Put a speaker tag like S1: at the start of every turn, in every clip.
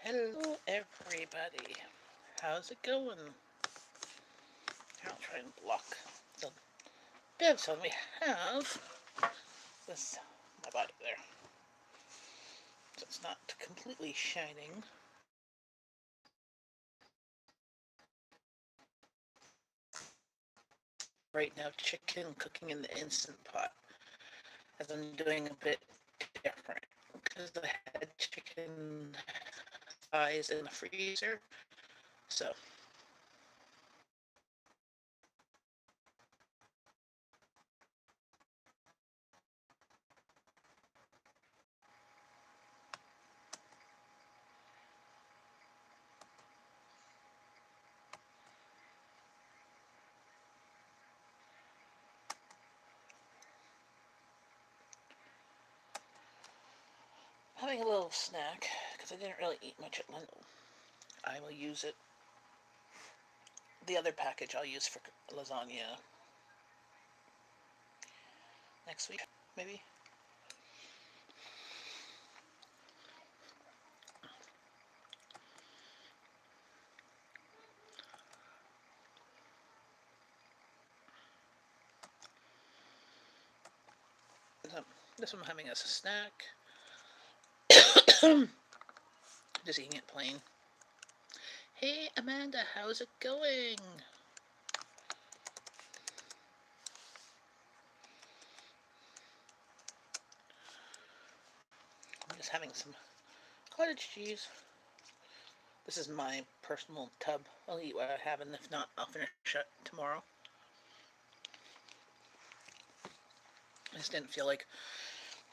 S1: Hello everybody, how's it going? I'll try and block the bit so we have this, my body there, so it's not completely shining. Right now chicken cooking in the Instant Pot, as I'm doing a bit different, because I had chicken thighs in the freezer, so having a little snack, because I didn't really eat much at lunch. I will use it, the other package I'll use for lasagna next week, maybe. This one I'm having as a snack. Just eating it plain. Hey Amanda, how's it going? I'm just having some cottage cheese. This is my personal tub. I'll eat what I have, and if not, I'll finish it tomorrow. I just didn't feel like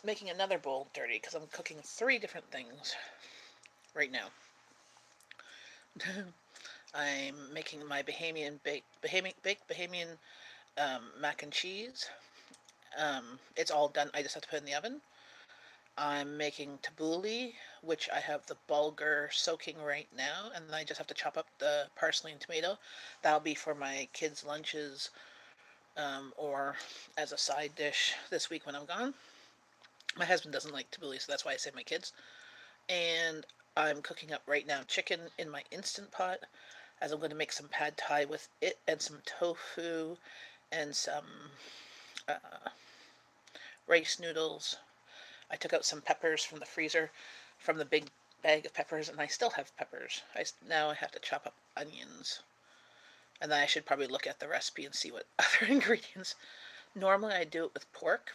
S1: making another bowl dirty because I'm cooking 3 different things right now. I'm making my baked Bahamian mac and cheese. It's all done. I just have to put it in the oven. I'm making tabbouleh, which I have the bulgur soaking right now, and then I just have to chop up the parsley and tomato. That'll be for my kids' lunches, or as a side dish this week when I'm gone. My husband doesn't like tabbouleh, so that's why I say my kids. And I'm cooking up right now chicken in my Instant Pot, as I'm going to make some pad thai with it and some tofu and some rice noodles. I took out some peppers from the freezer, from the big bag of peppers, and I still have peppers. Now I have to chop up onions. And then I should probably look at the recipe and see what other ingredients. Normally I do it with pork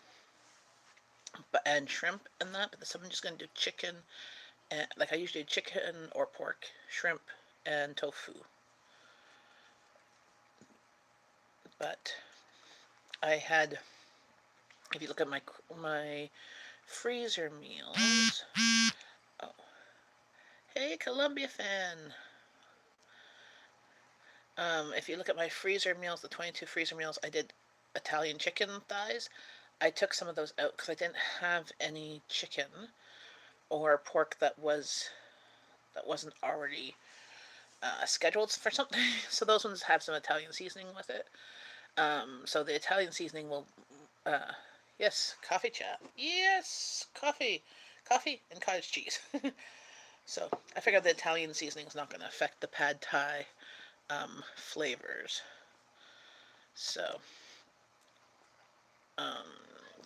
S1: and shrimp and that, but this I'm just going to do chicken, and like I usually do chicken or pork, shrimp, and tofu. But I had, if you look at my freezer meals, oh, hey Columbia fan. If you look at my freezer meals, the 22 freezer meals, I did Italian chicken thighs. I took some of those out because I didn't have any chicken or pork that wasn't already scheduled for something. So those ones have some Italian seasoning with it. So the Italian seasoning will, yes, coffee chat. Yes, coffee and cottage cheese. So I figured the Italian seasoning is not going to affect the pad thai flavors. So,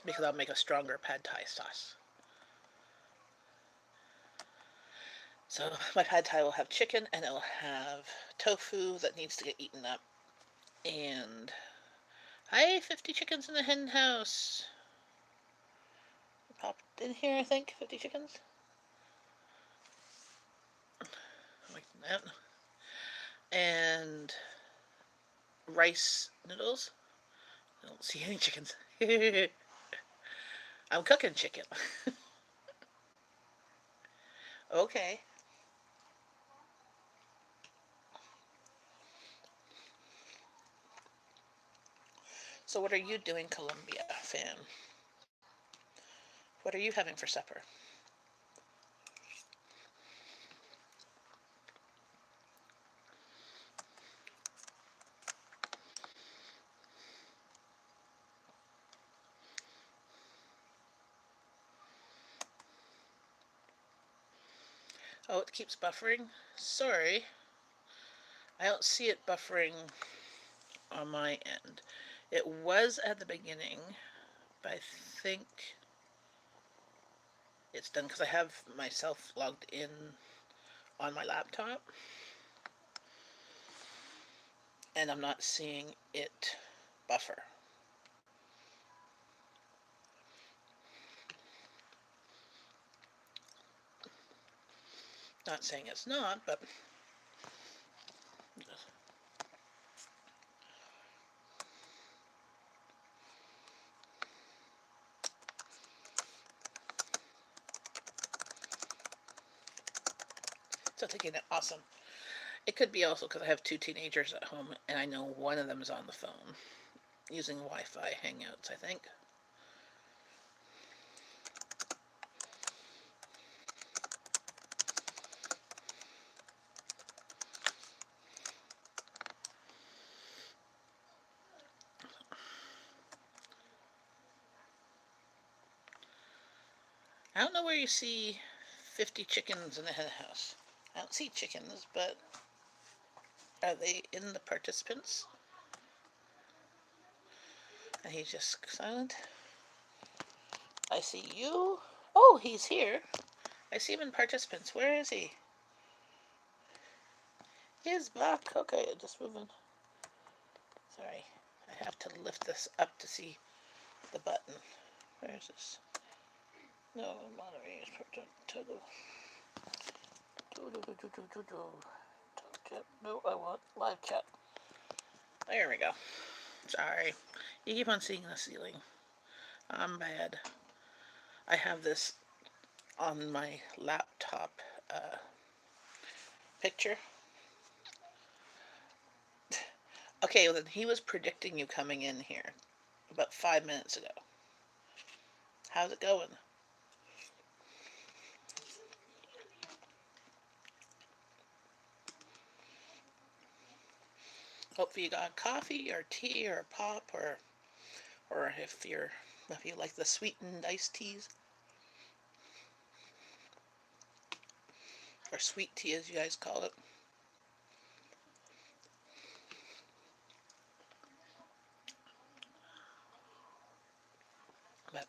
S1: because I'll make a stronger pad thai sauce. So my pad thai will have chicken, and it'll have tofu that needs to get eaten up. And hi, 50 chickens in the hen house. Popped in here, I think, 50 chickens. Like that. And rice noodles. I don't see any chickens. I'm cooking chicken. Okay. So what are you doing, Columbia fan? What are you having for supper? Oh, it keeps buffering. Sorry. I don't see it buffering on my end. It was at the beginning, but I think it's done because I have myself logged in on my laptop. And I'm not seeing it buffer. Not saying it's not, but still taking it. Awesome. It could be also because I have two teenagers at home, and I know one of them is on the phone using Wi-Fi Hangouts, I think. I don't know where you see 50 chickens in a hen house. I don't see chickens, but are they in the participants? And he's just silent. I see you. Oh, he's here. I see him in participants. Where is he? He's back. Okay, just moving. Sorry, I have to lift this up to see the button. Where is this? No, moderate toggle. No, I want live chat. There we go. Sorry. You keep on seeing the ceiling. I'm bad. I have this on my laptop picture. Okay, well then he was predicting you coming in here about 5 minutes ago. How's it going? Hopefully you got coffee or tea or pop or if you like the sweetened iced teas or sweet tea as you guys call it. But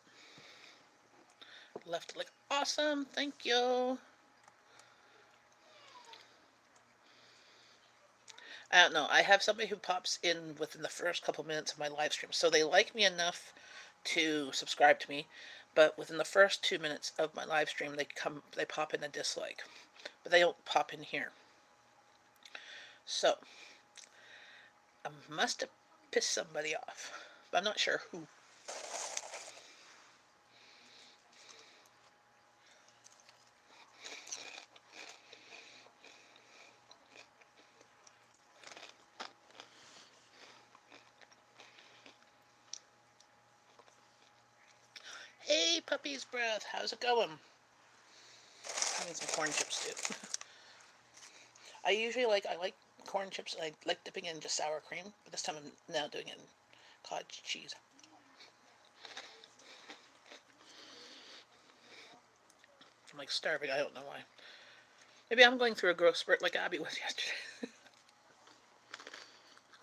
S1: left like awesome, thank you. I don't know. I have somebody who pops in within the first couple minutes of my live stream, so they like me enough to subscribe to me. But within the first 2 minutes of my live stream, they pop in a dislike, but they don't pop in here. So I must have pissed somebody off, but I'm not sure who. Hey, puppy's breath, how's it going? I need some corn chips too. I like corn chips. I like dipping in just sour cream, but this time I'm now doing it in cottage cheese. I'm like starving. I don't know why. Maybe I'm going through a growth spurt like Abby was yesterday.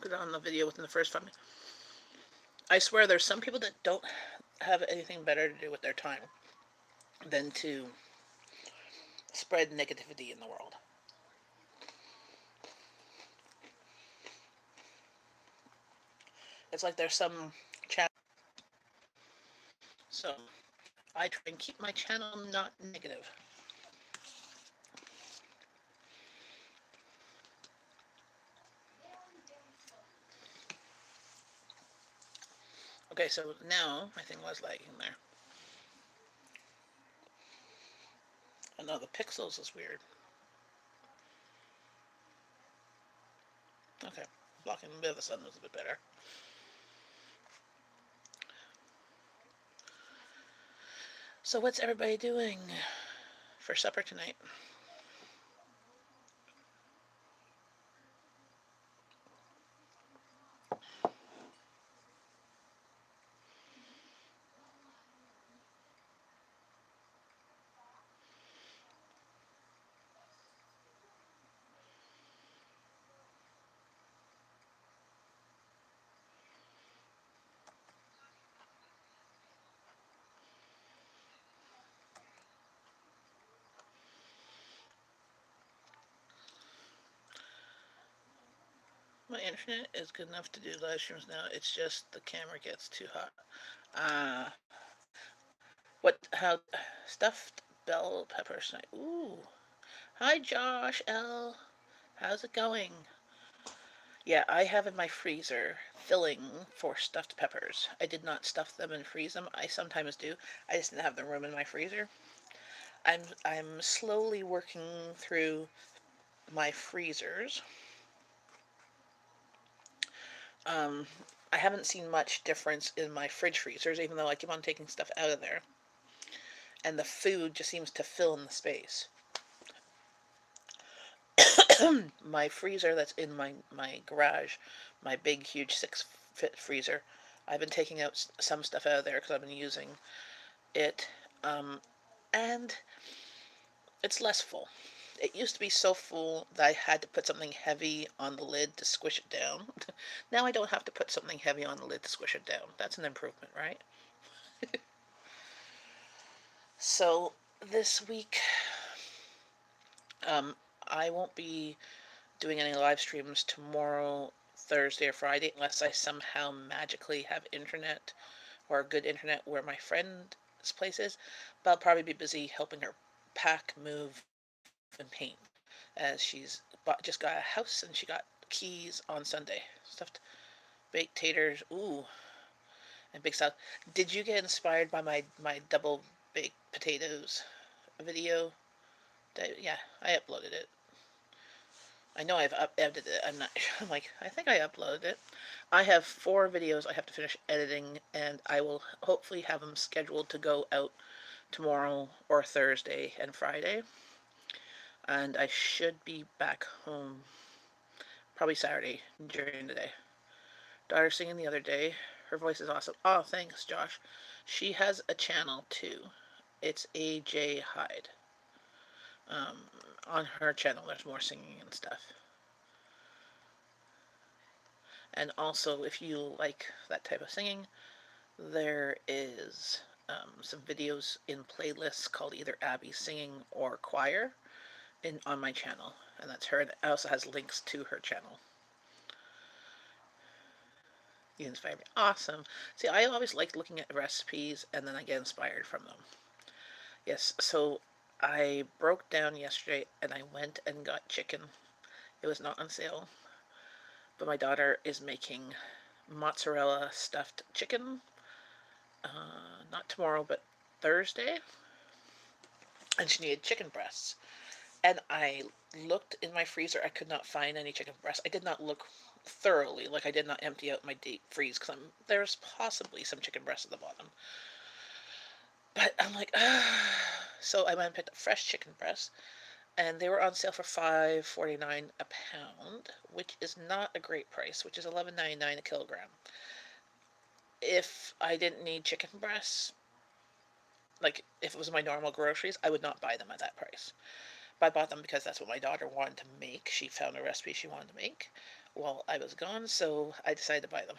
S1: Put on the video within the first 5 minutes. I swear there's some people that don't have anything better to do with their time than to spread negativity in the world. It's like there's some channel. So I try and keep my channel not negative. Okay, so now my thing was lagging there. I know the pixels is weird. Okay, blocking a bit of the sun was a bit better. So what's everybody doing for supper tonight? my internet is good enough to do live streams now. It's just the camera gets too hot. Ah, how stuffed bell peppers tonight? Ooh, hi Josh L. How's it going? Yeah, I have in my freezer filling for stuffed peppers. I did not stuff them and freeze them. I sometimes do. I just didn't have the room in my freezer. I'm slowly working through my freezers. Um, I haven't seen much difference in my fridge freezers, even though I keep on taking stuff out of there. And the food just seems to fill in the space. My freezer that's in my garage, my big, huge 6-foot freezer, I've been taking out some stuff out of there because I've been using it. And it's less full. It used to be so full that I had to put something heavy on the lid to squish it down. Now I don't have to put something heavy on the lid to squish it down. That's an improvement, right? So this week, I won't be doing any live streams tomorrow, Thursday, or Friday unless I somehow magically have internet or good internet where my friend's place is. But I'll probably be busy helping her pack, move, and paint as she's just got a house and she got keys on Sunday. Stuffed baked taters, ooh, and big stuff. Did you get inspired by my double baked potatoes video? Yeah, I uploaded it. I know I've edited it. I'm not. I'm like, I think I uploaded it. I have 4 videos I have to finish editing, and I will hopefully have them scheduled to go out tomorrow or Thursday and Friday. And I should be back home probably Saturday during the day. Daughter singing the other day. Her voice is awesome. Oh, thanks, Josh. She has a channel too. It's AJ Hyde. On her channel, there's more singing and stuff. And also, if you like that type of singing, there is some videos in playlists called either Abby Singing or Choir on my channel. And that's her. And it also has links to her channel. You inspire me. Awesome. See, I always like looking at recipes and then I get inspired from them. Yes, so I broke down yesterday and I went and got chicken. It was not on sale. But my daughter is making mozzarella stuffed chicken. Not tomorrow, but Thursday. And she needed chicken breasts. And I looked in my freezer. I could not find any chicken breasts. I did not look thoroughly. Like, I did not empty out my deep freeze because there's possibly some chicken breasts at the bottom. But I'm like, so I went and picked up fresh chicken breasts, and they were on sale for $5.49 a pound, which is not a great price, which is $11.99 a kilogram. If I didn't need chicken breasts, like if it was my normal groceries, I would not buy them at that price. But I bought them because that's what my daughter wanted to make. She found a recipe she wanted to make while I was gone, so I decided to buy them.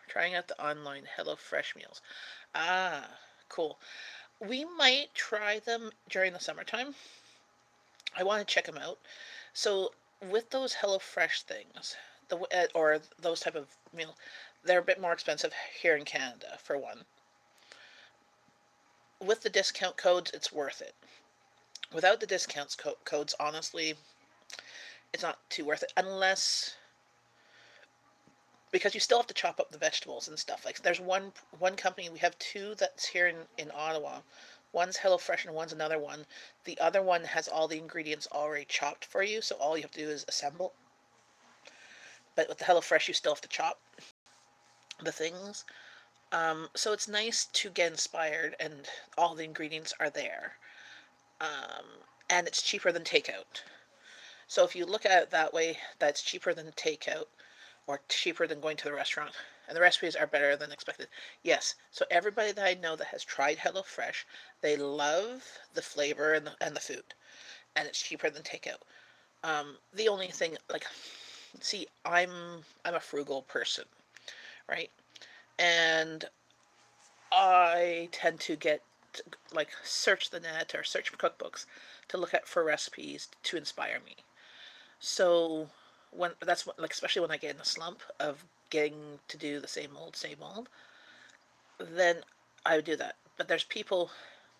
S1: Trying out the online HelloFresh meals. Ah, cool. We might try them during the summertime. I want to check them out. So with those HelloFresh things, or those type of meals, they're a bit more expensive here in Canada, for one. With the discount codes, it's worth it. Without the discounts codes, honestly, it's not too worth it, unless, because you still have to chop up the vegetables and stuff. Like, there's one company, we have 2 that's here in Ottawa. One's HelloFresh and one's another one. The other one has all the ingredients already chopped for you, so all you have to do is assemble. But with the HelloFresh, you still have to chop the things. So it's nice to get inspired, and all the ingredients are there. And it's cheaper than takeout. So if you look at it that way, that's cheaper than takeout, or cheaper than going to the restaurant. And the recipes are better than expected. Yes, so everybody that I know that has tried HelloFresh, they love the flavor and the food. And it's cheaper than takeout. The only thing, like, see, I'm a frugal person, right? And I tend to like, search the net or search for cookbooks to look at for recipes to inspire me. So when that's what, like, especially when I get in a slump of getting to do the same old, then I would do that. But there's people.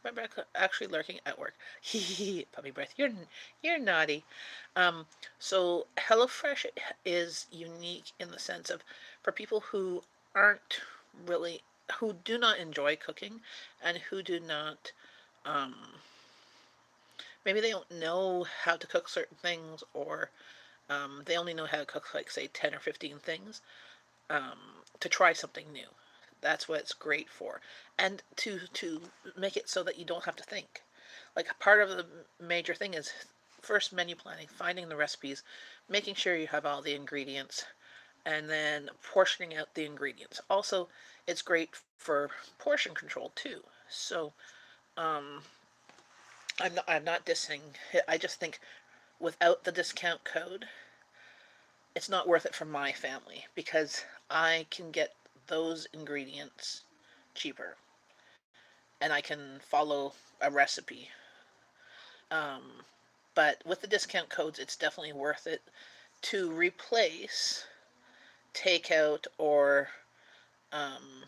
S1: Remember, actually lurking at work. Puppy breath. You're naughty. Um, so HelloFresh is unique in the sense of for people who aren't really who do not enjoy cooking and who do not um, maybe they don't know how to cook certain things, or they only know how to cook, like, say, 10 or 15 things, um, to try something new. That's what it's great for. And to make it so that you don't have to think. Like, part of the major thing is first menu planning, finding the recipes, making sure you have all the ingredients, and then portioning out the ingredients. Also, it's great for portion control too. So, um, I'm not dissing. I just think without the discount code, it's not worth it for my family because I can get those ingredients cheaper and I can follow a recipe. Um, but with the discount codes, it's definitely worth it to replace takeout or um,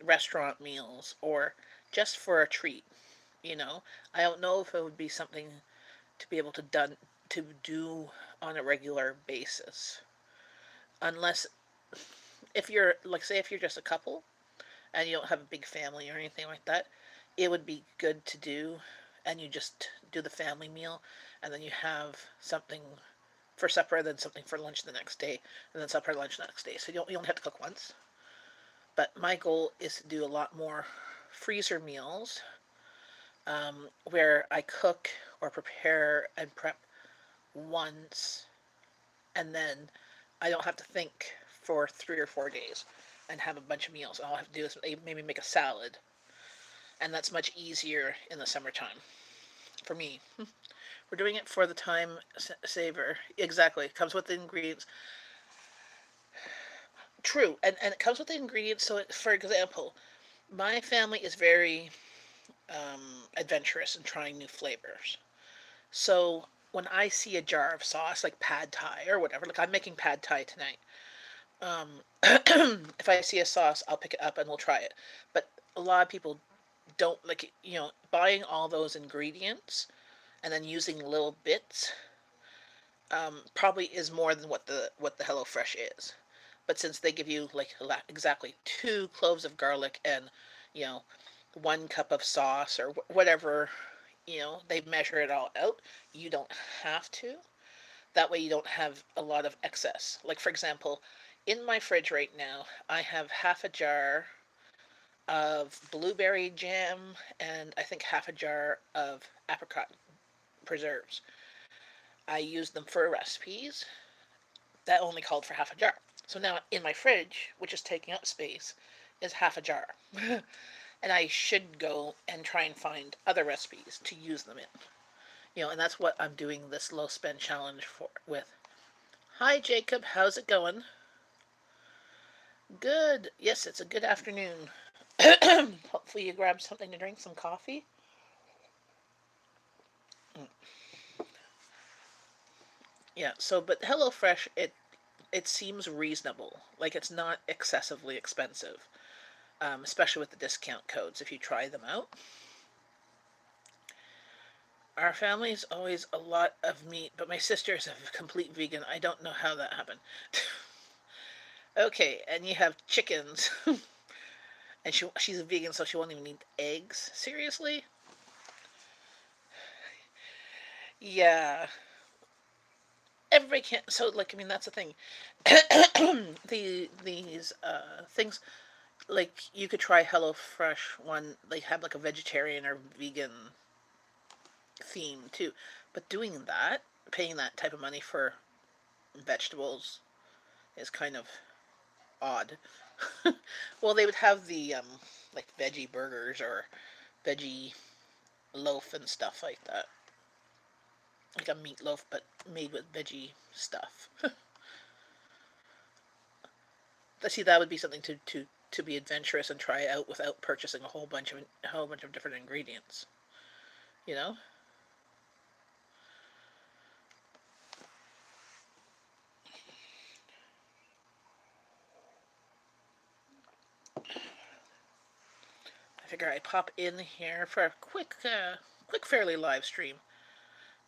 S1: restaurant meals or just for a treat. You know, I don't know if it would be something to be able to do on a regular basis, unless if you're like say if you're just a couple and you don't have a big family or anything like that, it would be good to do, and you just do the family meal, and then you have something for supper, then something for lunch the next day, and then supper, lunch the next day. So you don't have to cook once. But my goal is to do a lot more freezer meals, where I cook or prepare and prep once, and then I don't have to think for 3 or 4 days and have a bunch of meals. All I have to do is maybe make a salad, and that's much easier in the summertime for me. We're doing it for the time saver. Exactly. It comes with the ingredients. True. And it comes with the ingredients. So, for example, my family is very adventurous in trying new flavors. So, when I see a jar of sauce, like pad thai or whatever, like I'm making pad thai tonight, if I see a sauce, I'll pick it up and we'll try it. But a lot of people don't like, buying all those ingredients and then using little bits, probably is more than what the HelloFresh is. But since they give you like exactly 2 cloves of garlic and, you know 1 cup of sauce or whatever, they measure it all out. You don't have to. That way you don't have a lot of excess. Like, for example, in my fridge right now, I have half a jar of blueberry jam and I think half a jar of apricot preserves. I used them for recipes that only called for half a jar. So now in my fridge, which is taking up space, is half a jar. And I should go and try and find other recipes to use them in. And that's what I'm doing this low spend challenge for with. Hi Jacob, how's it going? Good. Yes, it's a good afternoon. Hopefully you grabbed something to drink, some coffee. Yeah, so but HelloFresh, it seems reasonable. Like it's not excessively expensive, especially with the discount codes if you try them out. Our family is always a lot of meat, but my sister is a complete vegan. I don't know how that happened. Okay, and you have chickens, and she's a vegan, so she won't even eat eggs. Seriously? Yeah. Everybody can't. So, like, I mean, that's the thing. These things, like, you could try HelloFresh one. They have like a vegetarian or vegan theme too. But doing that, paying that type of money for vegetables is kind of odd. Well, they would have the like veggie burgers or veggie loaf and stuff like that, like a meatloaf but made with veggie stuff. See, that would be something to be adventurous and try out without purchasing a whole bunch of different ingredients. You know? I figure I pop in here for a quick fairly live stream.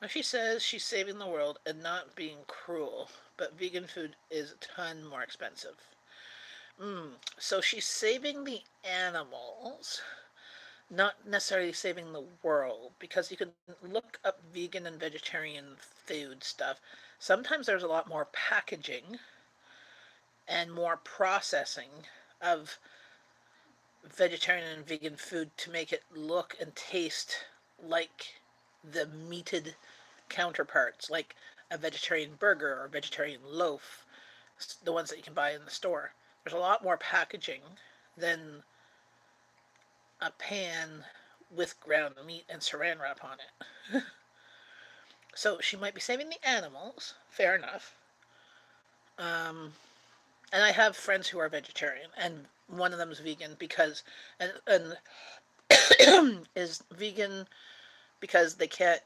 S1: Now she says she's saving the world and not being cruel, but vegan food is a ton more expensive. So she's saving the animals, not necessarily saving the world, because you can look up vegan and vegetarian food stuff. Sometimes there's a lot more packaging and more processing of vegetarian and vegan food to make it look and taste like the meated counterparts, like a vegetarian burger or a vegetarian loaf, the ones that you can buy in the store. There's a lot more packaging than a pan with ground meat and saran wrap on it. So she might be saving the animals, fair enough. Um, and I have friends who are vegetarian, and one of them is vegan because, and is vegan because they can't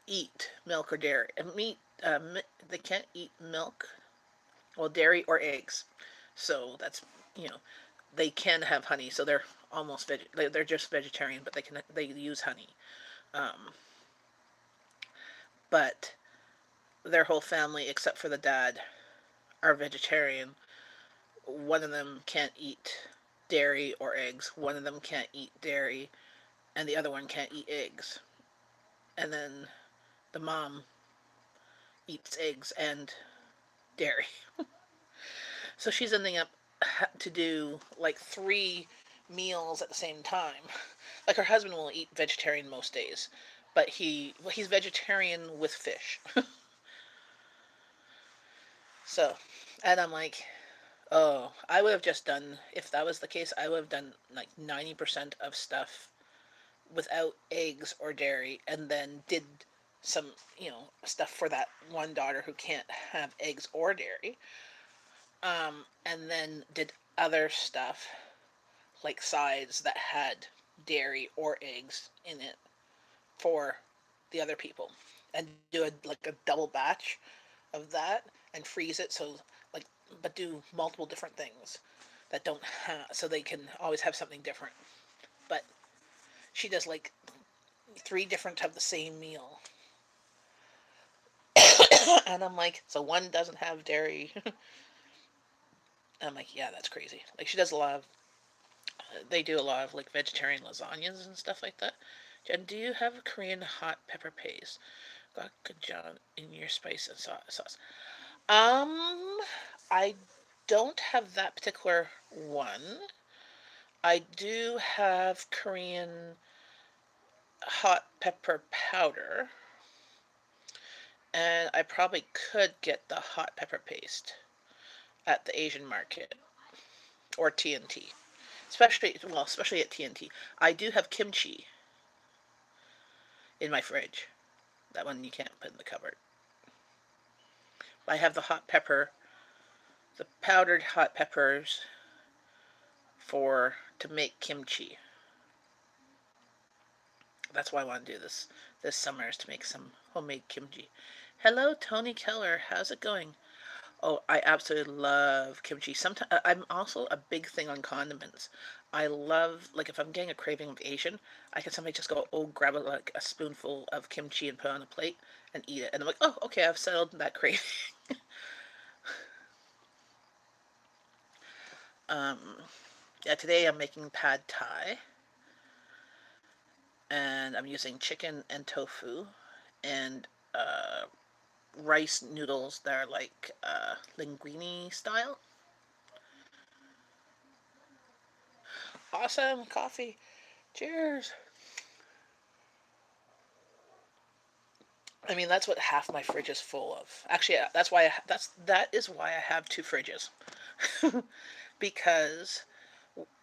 S1: eat milk or dairy. And they can't eat milk, well, dairy or eggs. So that's, you know, they can have honey. So they're almost they're just vegetarian, but they use honey. Um, but their whole family, except for the dad, are vegetarian. One of them can't eat dairy or eggs. One of them can't eat dairy, and the other one can't eat eggs. And then the mom eats eggs and dairy. So she's ending up to do like 3 meals at the same time. Like her husband will eat vegetarian most days, but he's vegetarian with fish. So, and I'm like, oh, I would have just done, if that was the case, I would have done like 90% of stuff without eggs or dairy, and then did some, stuff for that one daughter who can't have eggs or dairy. And then did other stuff like sides that had dairy or eggs in it for the other people, and do like a double batch of that and freeze it, so like, but do multiple different things that don't have, so they can always have something different. But she does like 3 different of the same meal. And I'm like, so one doesn't have dairy. I'm like, yeah, that's crazy. Like she does a lot of, they do a lot of like vegetarian lasagnas and stuff like that. Jen, do you have a Korean hot pepper paste? Gochujang in your spice and sauce. Um, I don't have that particular one. I do have Korean hot pepper powder, and I probably could get the hot pepper paste at the Asian market or TNT. Especially at TNT. I do have kimchi in my fridge. That one you can't put in the cupboard. I have the hot pepper, the powdered hot peppers for to make kimchi. That's why I want to do this summer, is to make some homemade kimchi. Hello, Tony Keller. How's it going? Oh, I absolutely love kimchi. Sometimes I'm also a big thing on condiments. I love, like, if I'm getting a craving of Asian, I can sometimes just go, oh, grab like a spoonful of kimchi and put it on a plate and eat it. And I'm like, oh, okay, I've settled that craving. um, yeah, today I'm making pad thai, and I'm using chicken and tofu and rice noodles that are like linguine style. Awesome coffee. Cheers. I mean, that's what half my fridge is full of. Actually, that is why I have 2 fridges. Because,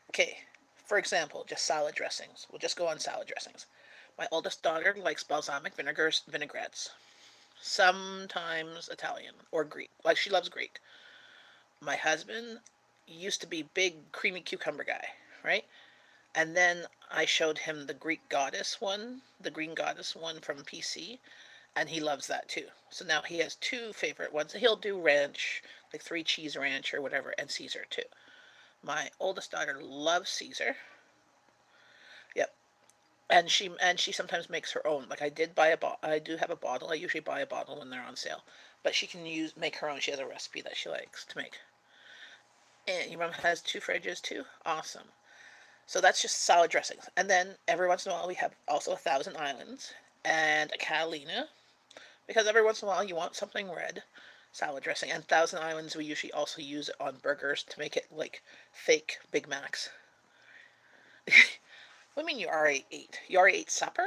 S1: okay, for example, just salad dressings. We'll just go on salad dressings. My oldest daughter likes balsamic vinaigrettes. Sometimes Italian or Greek. Like, she loves Greek. My husband used to be big creamy cucumber guy, right? And then I showed him the Greek goddess one, the green goddess one from PC, and he loves that too. So now he has 2 favorite ones. He'll do ranch, like 3 cheese ranch or whatever, and Caesar too. My oldest daughter loves Caesar, And she sometimes makes her own. Like I do have a bottle. I usually buy a bottle when they're on sale, but she can make her own. She has a recipe that she likes to make. And your mom has 2 fridges too. Awesome. So that's just salad dressings. And then every once in a while we have also a Thousand Islands and a Catalina, because every once in a while you want something red salad dressing. And Thousand Islands we usually also use it on burgers to make it like fake Big Macs. What do you mean you already ate? You already ate supper?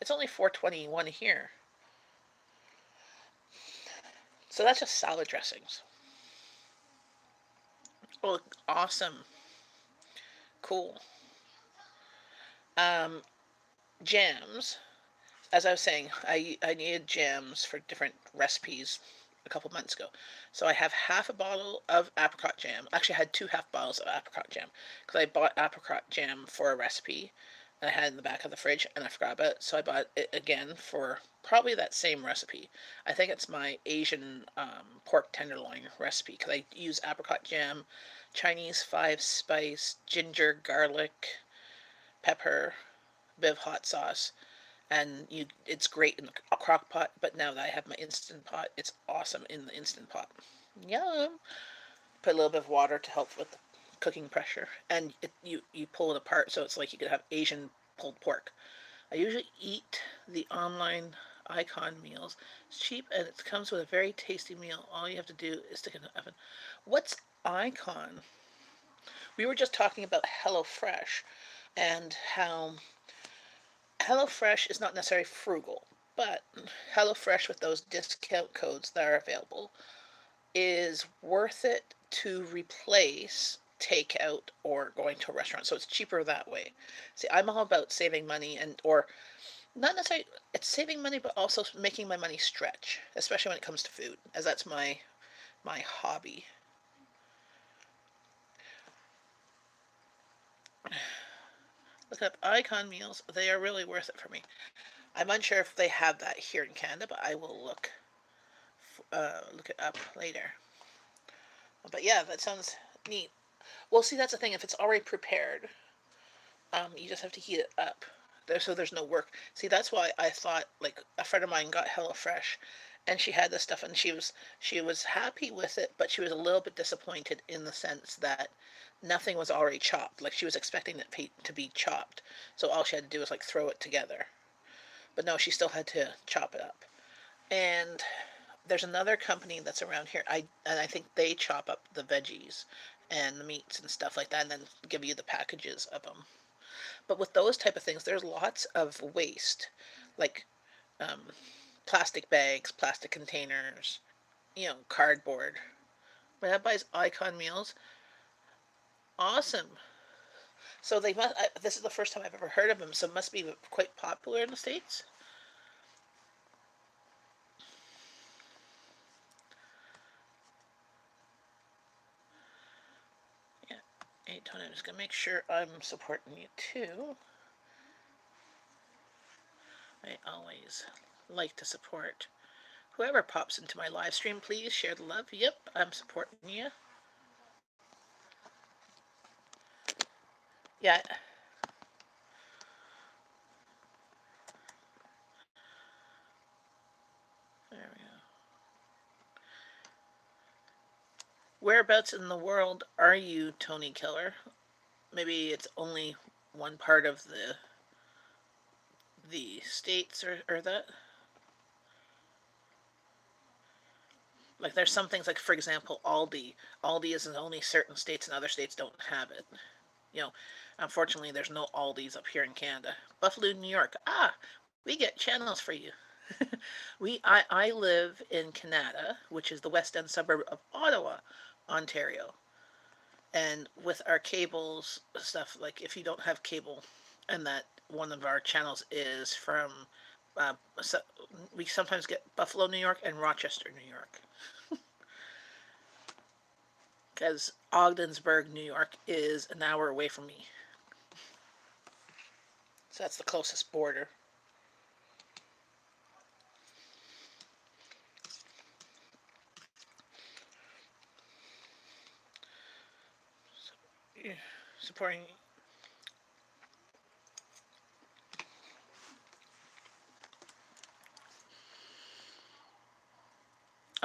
S1: It's only 4:21 here. So that's just salad dressings. Oh, awesome. Cool. Um, Jams. As I was saying, I needed jams for different recipes a couple months ago. So I have half a bottle of apricot jam. Actually, I had 2 half bottles of apricot jam because I bought apricot jam for a recipe that I had in the back of the fridge and I forgot about it. So I bought it again for probably that same recipe. I think it's my Asian pork tenderloin recipe because I use apricot jam, Chinese 5 spice, ginger, garlic, pepper, bit of hot sauce, and it's great in a crock pot. But now that I have my instant pot, it's awesome in the instant pot. Yum. Put a little bit of water to help with the cooking pressure, and you pull it apart so it's like you could have Asian pulled pork. I usually eat the online Icon meals. It's cheap and it comes with a very tasty meal. All you have to do is stick it in the oven. What's Icon? We were just talking about HelloFresh and how HelloFresh is not necessarily frugal, but HelloFresh with those discount codes that are available is worth it to replace takeout or going to a restaurant. So it's cheaper that way. See, I'm all about saving money, and or not necessarily it's saving money, but also making my money stretch, especially when it comes to food, as that's my hobby. Look up Icon meals. They are really worth it for me. I'm unsure if they have that here in Canada, but I will look it up later. But yeah, that sounds neat. Well, see, that's the thing. If it's already prepared, you just have to heat it up. So there's no work. See, that's why I thought, like, a friend of mine got HelloFresh, and she had this stuff, and she was happy with it, but she was a little bit disappointed in the sense that nothing was already chopped. Like she was expecting it to be chopped, so all she had to do was like throw it together. But no, she still had to chop it up. And there's another company that's around here. I think they chop up the veggies and the meats and stuff like that, and then give you the packages of them. But with those type of things, there's lots of waste, like um, plastic bags, plastic containers, cardboard. When that buys Icon meals, awesome. So they must. This is the first time I've ever heard of them, so it must be quite popular in the States. Yeah, hey Tony, I'm just gonna make sure I'm supporting you too. I always like to support whoever pops into my live stream. Please share the love. Yep, I'm supporting you. Yeah. There we go. Whereabouts in the world are you, Tony Killer? Maybe it's only one part of the states, or that. Like there's some things, like for example, Aldi. Aldi is in only certain states and other states don't have it. You know, unfortunately, there's no Aldis up here in Canada. Buffalo, New York. Ah, we get channels for you. I live in Canada, which is the west end suburb of Ottawa, Ontario. And with our cables stuff, like if you don't have cable, and that one of our channels is from, so we sometimes get Buffalo, New York, and Rochester, New York, because Ogdensburg, New York, is an hour away from me. So that's the closest border. So, yeah, supporting.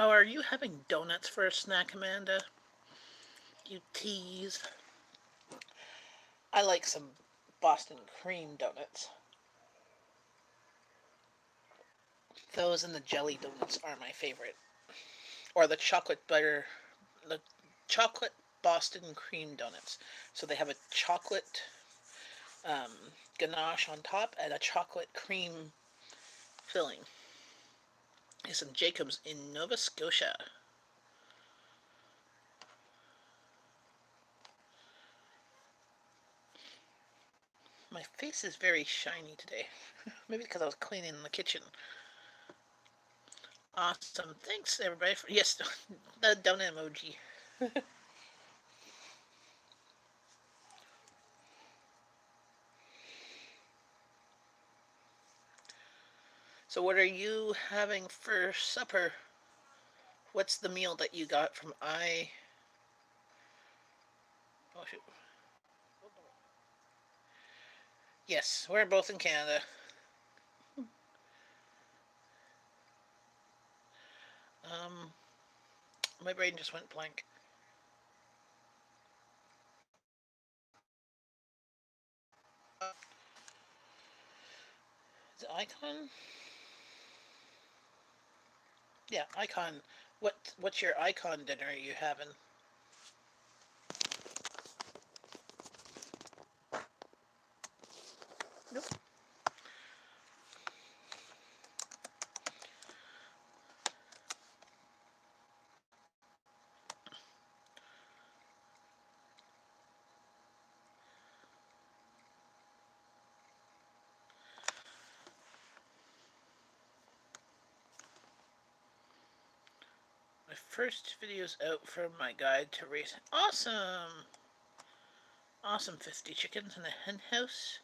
S1: Oh, are you having donuts for a snack, Amanda? You tease. I like some Boston cream donuts. Those and the jelly donuts are my favorite. Or the chocolate butter, the chocolate Boston cream donuts. So they have a chocolate ganache on top and a chocolate cream filling. It's in Jacob's in Nova Scotia. My face is very shiny today. Maybe because I was cleaning the kitchen. Awesome. Thanks, everybody. Yes, the donut emoji. So what are you having for supper? What's the meal that you got from I... Oh, shoot. Yes, we're both in Canada. Um, my brain just went blank. Is it Icon? Yeah, Icon. What's your Icon dinner you having? Nope. My first video's out for my guide to race. Awesome! Awesome 50 chickens in a hen house.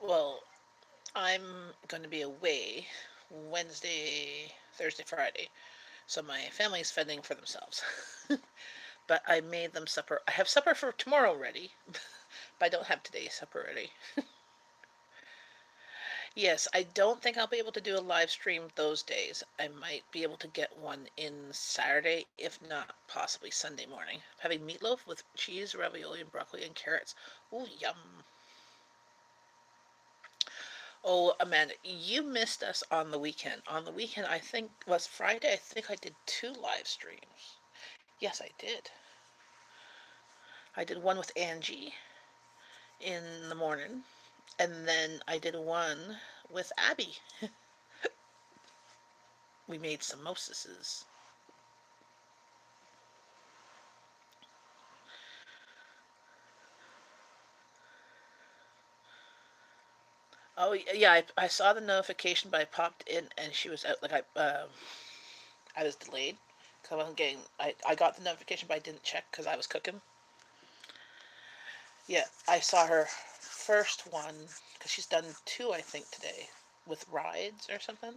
S1: Well, I'm going to be away Wednesday, Thursday, Friday. So my family's fending for themselves. But I made them supper. I have supper for tomorrow ready, but I don't have today's supper ready. Yes, I don't think I'll be able to do a live stream those days. I might be able to get one in Saturday, if not possibly Sunday morning. Having meatloaf with cheese, ravioli, and broccoli and carrots. Ooh, yum. Oh, Amanda, you missed us on the weekend. On the weekend, I think was Friday. I think I did 2 live streams. Yes, I did. I did one with Angie in the morning, and then I did one with Abby. We made samosas. Oh yeah, I saw the notification, but I popped in and she was out. Like I was delayed because I wasn't getting. I got the notification, but I didn't check because I was cooking. Yeah, I saw her first one because she's done 2, I think, today with rides or something.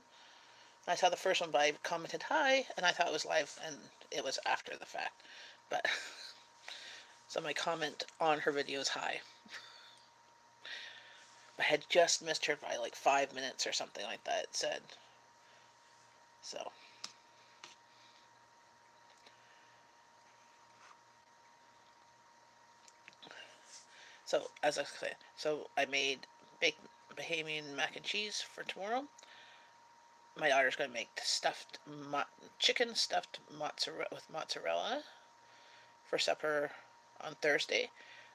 S1: I saw the first one, but I commented hi, and I thought it was live, and it was after the fact. But so my comment on her video is hi. I had just missed her by like 5 minutes or something like that. It said so. So as I said, so I made baked Bahamian mac and cheese for tomorrow. My daughter's going to make stuffed chicken stuffed mozzarella with mozzarella for supper on Thursday,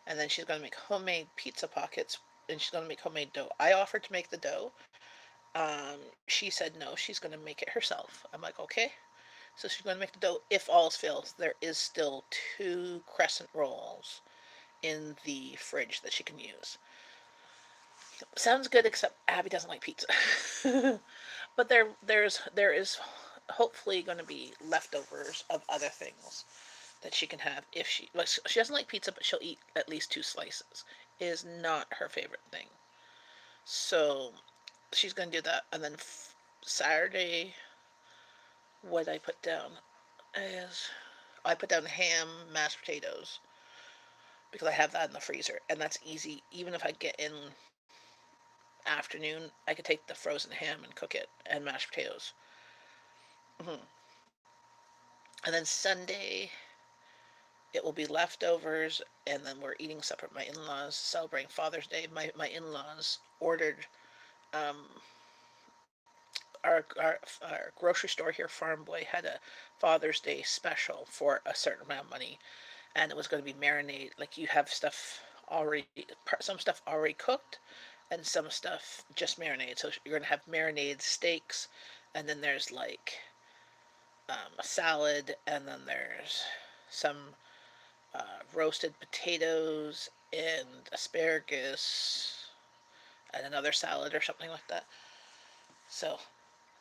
S1: and then she's going to make homemade pizza pockets, and she's going to make homemade dough. I offered to make the dough. She said no, she's going to make it herself. I'm like, okay. So she's going to make the dough. If all else fails, there is still 2 crescent rolls in the fridge that she can use. Sounds good, except Abby doesn't like pizza. But there is hopefully going to be leftovers of other things that she can have if she doesn't like pizza, but she'll eat at least 2 slices is not her favorite thing. So she's going to do that. And then Saturday, what I put down is I put down ham, mashed potatoes, because I have that in the freezer, and that's easy. Even if I get in afternoon, I could take the frozen ham and cook it, and mashed potatoes. Hmm. And then Sunday, it will be leftovers, and then we're eating supper at my in-laws, celebrating Father's Day. My in-laws ordered um, our grocery store here, Farm Boy, had a Father's Day special for a certain amount of money, and it was going to be marinade. Like you have stuff already, some stuff already cooked, and some stuff just marinated. So you're going to have marinated steaks, and then there's like a salad, and then there's some roasted potatoes and asparagus, and another salad or something like that. So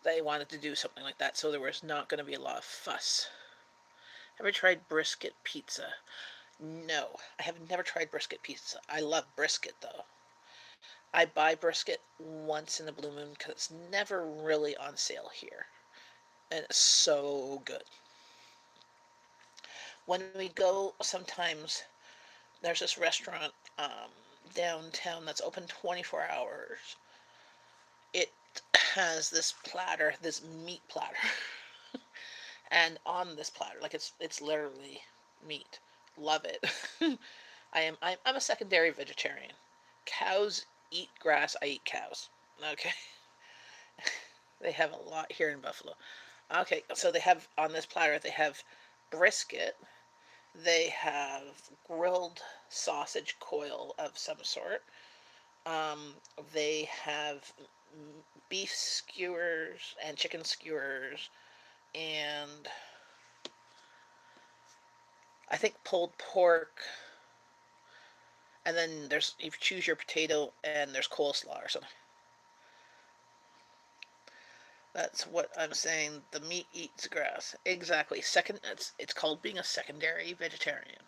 S1: they wanted to do something like that, so there was not going to be a lot of fuss. Ever tried brisket pizza? No, I have never tried brisket pizza. I love brisket though. I buy brisket once in a blue moon because it's never really on sale here, and it's so good. When we go, sometimes there's this restaurant downtown that's open 24 hours. It has this platter, this meat platter, and on this platter, like it's literally meat. Love it. I'm a secondary vegetarian. Cows eat grass. I eat cows. Okay. They have a lot here in Buffalo. Okay, so they have on this platter, they have brisket, they have grilled sausage coil of some sort, um, they have beef skewers and chicken skewers, and I think pulled pork, and then there's you choose your potato, and there's coleslaw or something. That's what I'm saying. The meat eats grass. Exactly. Second, it's called being a secondary vegetarian.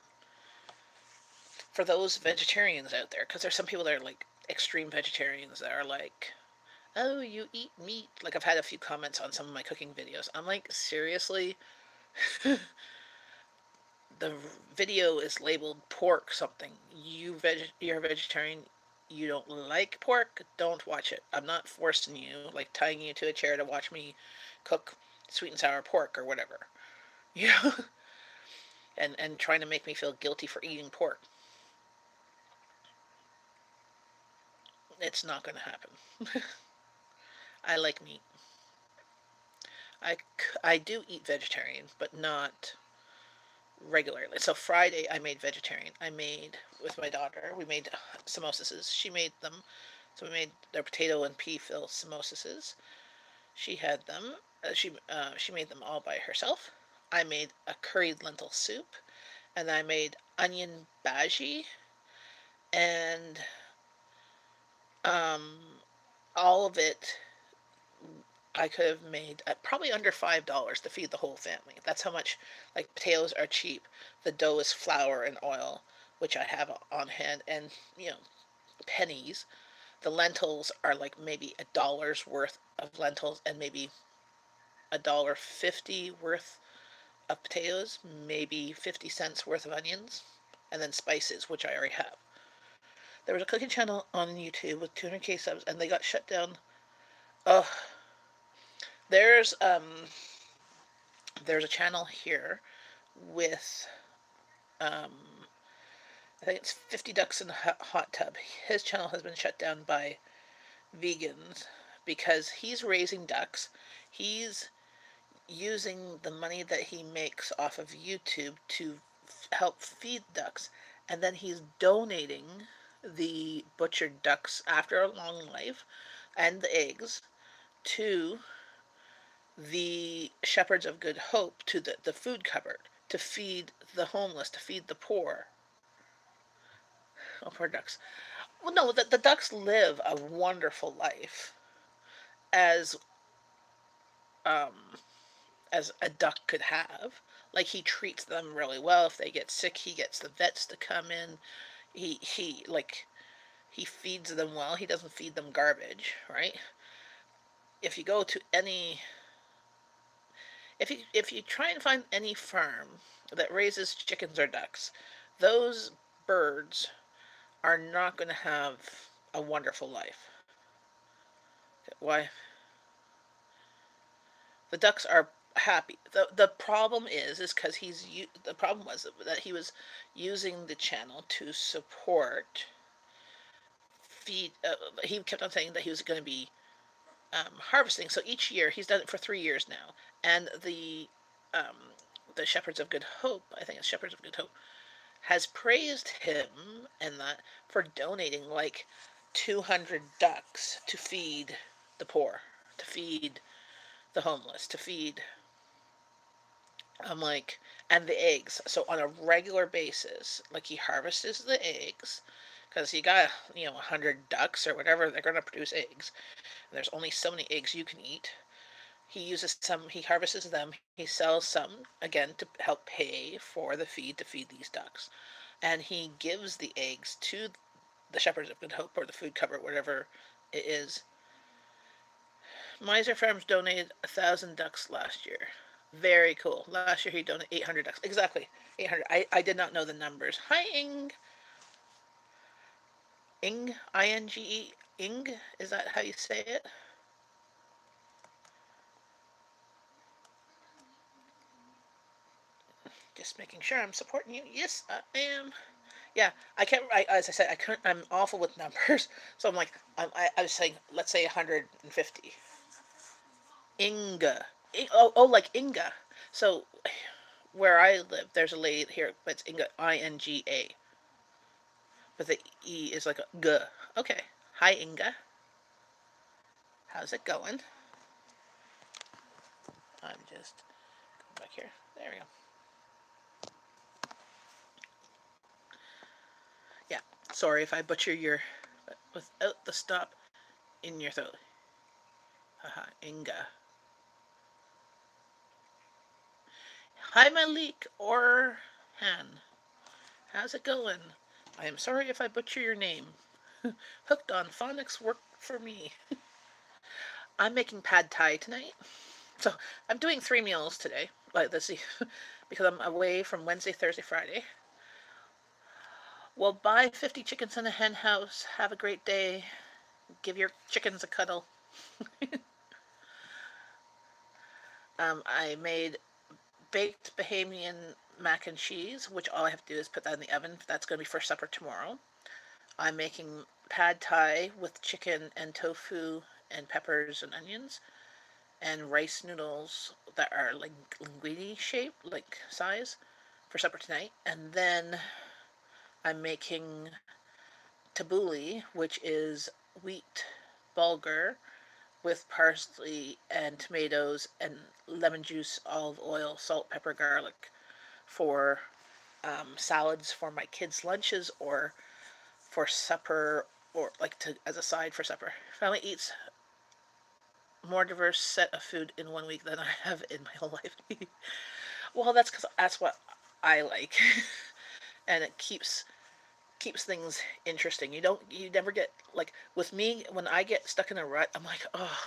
S1: For those vegetarians out there, because there's some people that are like extreme vegetarians that are like, "Oh, you eat meat." Like I've had a few comments on some of my cooking videos. I'm like, seriously, the video is labeled pork something. You're a vegetarian. You don't like pork? Don't watch it. I'm not forcing you, like tying you to a chair to watch me cook sweet and sour pork or whatever. You know, and trying to make me feel guilty for eating pork. It's not going to happen. I like meat. I, I do eat vegetarian, but not regularly. So Friday I made vegetarian. I made with my daughter. We made samosas. She made them. So we made their potato and pea filled samosas. She had them. She made them all by herself. I made a curried lentil soup, and I made onion bhaji, and um, all of it I could have made at probably under $5 to feed the whole family. That's how much, like, potatoes are cheap. The dough is flour and oil, which I have on hand, and pennies. The lentils are like maybe $1 worth of lentils and maybe $1.50 worth of potatoes, maybe 50 cents worth of onions, and then spices, which I already have. There was a cooking channel on YouTube with 200K subs, and they got shut down. Oh, there's um there's a channel here with um I think it's 50 Ducks in a Hot Tub. His channel has been shut down by vegans because he's raising ducks. He's using the money that he makes off of YouTube to help feed ducks, and then he's donating the butchered ducks after a long life and the eggs to the Shepherds of Good Hope, to the food cupboard, to feed the homeless, to feed the poor. Oh, poor ducks. Well, no, the ducks live a wonderful life as um, as a duck could have. Like he treats them really well. If they get sick, he gets the vets to come in. He like he feeds them well. He doesn't feed them garbage, right? If you go to any, if you try and find any farm that raises chickens or ducks, those birds are not going to have a wonderful life. Why? The ducks are happy. The problem is because the problem was that he was using the channel to support feed. He kept on saying that he was going to be harvesting. So each year he's done it for 3 years now, and um, the Shepherds of Good Hope, I think it's Shepherds of Good Hope, has praised him and that for donating like 200 ducks to feed the poor, to feed the homeless, to feed I'm like, and the eggs. So on a regular basis, like he harvests the eggs because you got 100 ducks or whatever, they're going to produce eggs. And there's only so many eggs you can eat. He harvests them, he sells some again to help pay for the feed to feed these ducks, and he gives the eggs to the Shepherds of Good Hope or the food cover, whatever it is. Miser Farms donated 1,000 ducks last year. Very cool. Last year he donated 800 ducks. Exactly. 800. I did not know the numbers. Hi, Ing. Ing. I-N-G-E. Ing. Is that how you say it? Just making sure I'm supporting you. Yes, I am. Yeah, I can't. As I said, I can't. I'm awful with numbers, so I'm like, I was saying, let's say 150. Inga. Oh, like Inga. So where I live, there's a lady here, but it's Inga. I-N-G-A. But the E is like a G. Okay. Hi, Inga. How's it going? I'm just going back here. There we go. Yeah. Sorry if I butcher your without the stop in your throat. Haha, Inga. Hi, Malik or Han. How's it going? I am sorry if I butcher your name. Hooked on phonics work for me. I'm making pad thai tonight. So I'm doing 3 meals today. Let's see, because I'm away from Wednesday, Thursday, Friday. Well, buy 50 chickens in a hen house. Have a great day. Give your chickens a cuddle. I made baked Bahamian mac and cheese, which all I have to do is put that in the oven. That's going to be for supper tomorrow. I'm making pad thai with chicken and tofu and peppers and onions and rice noodles that are like linguine shaped, like size, for supper tonight. And then I'm making tabbouleh, which is wheat bulgur with parsley and tomatoes and lemon juice, olive oil, salt, pepper, garlic for salads for my kids' lunches or for supper or like to as a side for supper. Family eats more diverse set of food in 1 week than I have in my whole life. Well, that's because that's what I like, and it keeps things interesting. You never get like with me when I get stuck in a rut. I'm like, oh,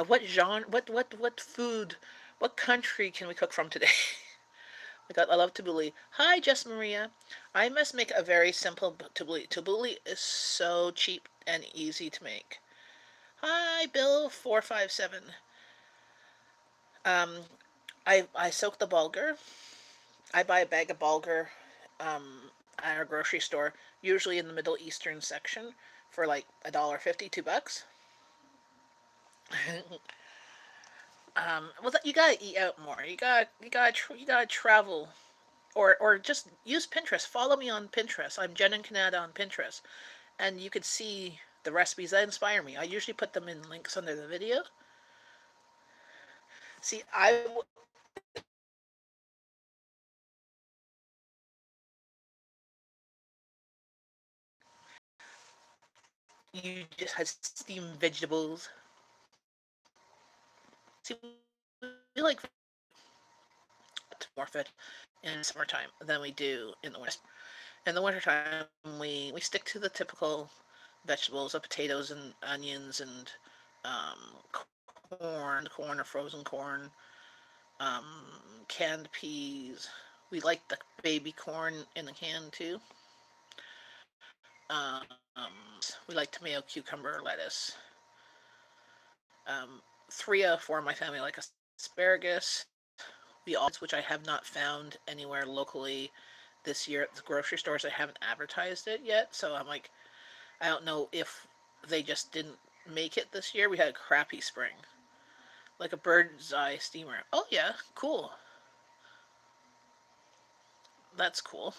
S1: what genre, what food, what country can we cook from today? I love tabbouleh. Hi, Jess Maria. I must make a very simple tabbouleh. Tabbouleh is so cheap and easy to make. Hi, Bill 457. Um, I soak the bulgur. I buy a bag of bulgur at our grocery store, usually in the Middle Eastern section, for like $1.50, $2. Well, you gotta eat out more. You gotta travel, or just use Pinterest. Follow me on Pinterest. I'm Jen and Canada on Pinterest, and you could see the recipes that inspire me. I usually put them in links under the video. See, you just had steamed vegetables. See, we like more fit in summertime than we do in the winter. In the wintertime, we stick to the typical vegetables of potatoes and onions and corn or frozen corn, canned peas. We like the baby corn in the can too. We like tomato, cucumber, lettuce. 3 or 4 of my family like asparagus. We all, which I have not found anywhere locally this year at the grocery stores. I haven't advertised it yet, so I'm like, I don't know if they just didn't make it this year. We had a crappy spring, like a bird's eye steamer. Oh yeah, cool. That's cool.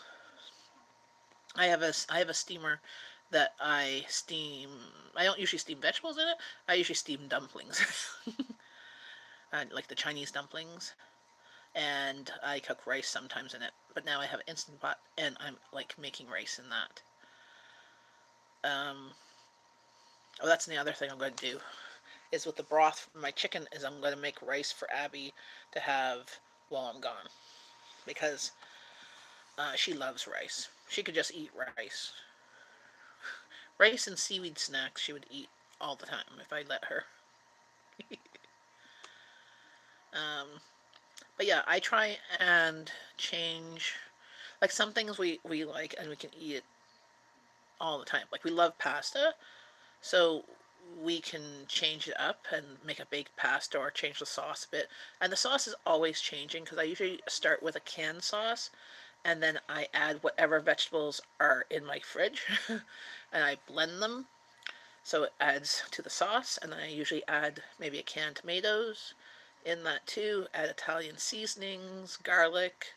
S1: I have a steamer that I steam. I don't usually steam vegetables in it. I usually steam dumplings, like the Chinese dumplings, and I cook rice sometimes in it. But now I have an instant pot, and I'm like making rice in that. Um, oh, that's the other thing I'm going to do is with the broth from my chicken is I'm going to make rice for Abby to have while I'm gone because she loves rice. She could just eat rice. Rice and seaweed snacks she would eat all the time if I let her. um, but yeah, I try and change. Like some things we like and we can eat it all the time. Like we love pasta, so we can change it up and make a baked pasta or change the sauce a bit. And the sauce is always changing because I usually start with a canned sauce and then I add whatever vegetables are in my fridge and I blend them so it adds to the sauce. And then I usually add maybe a canned tomatoes in that too, add Italian seasonings, garlic,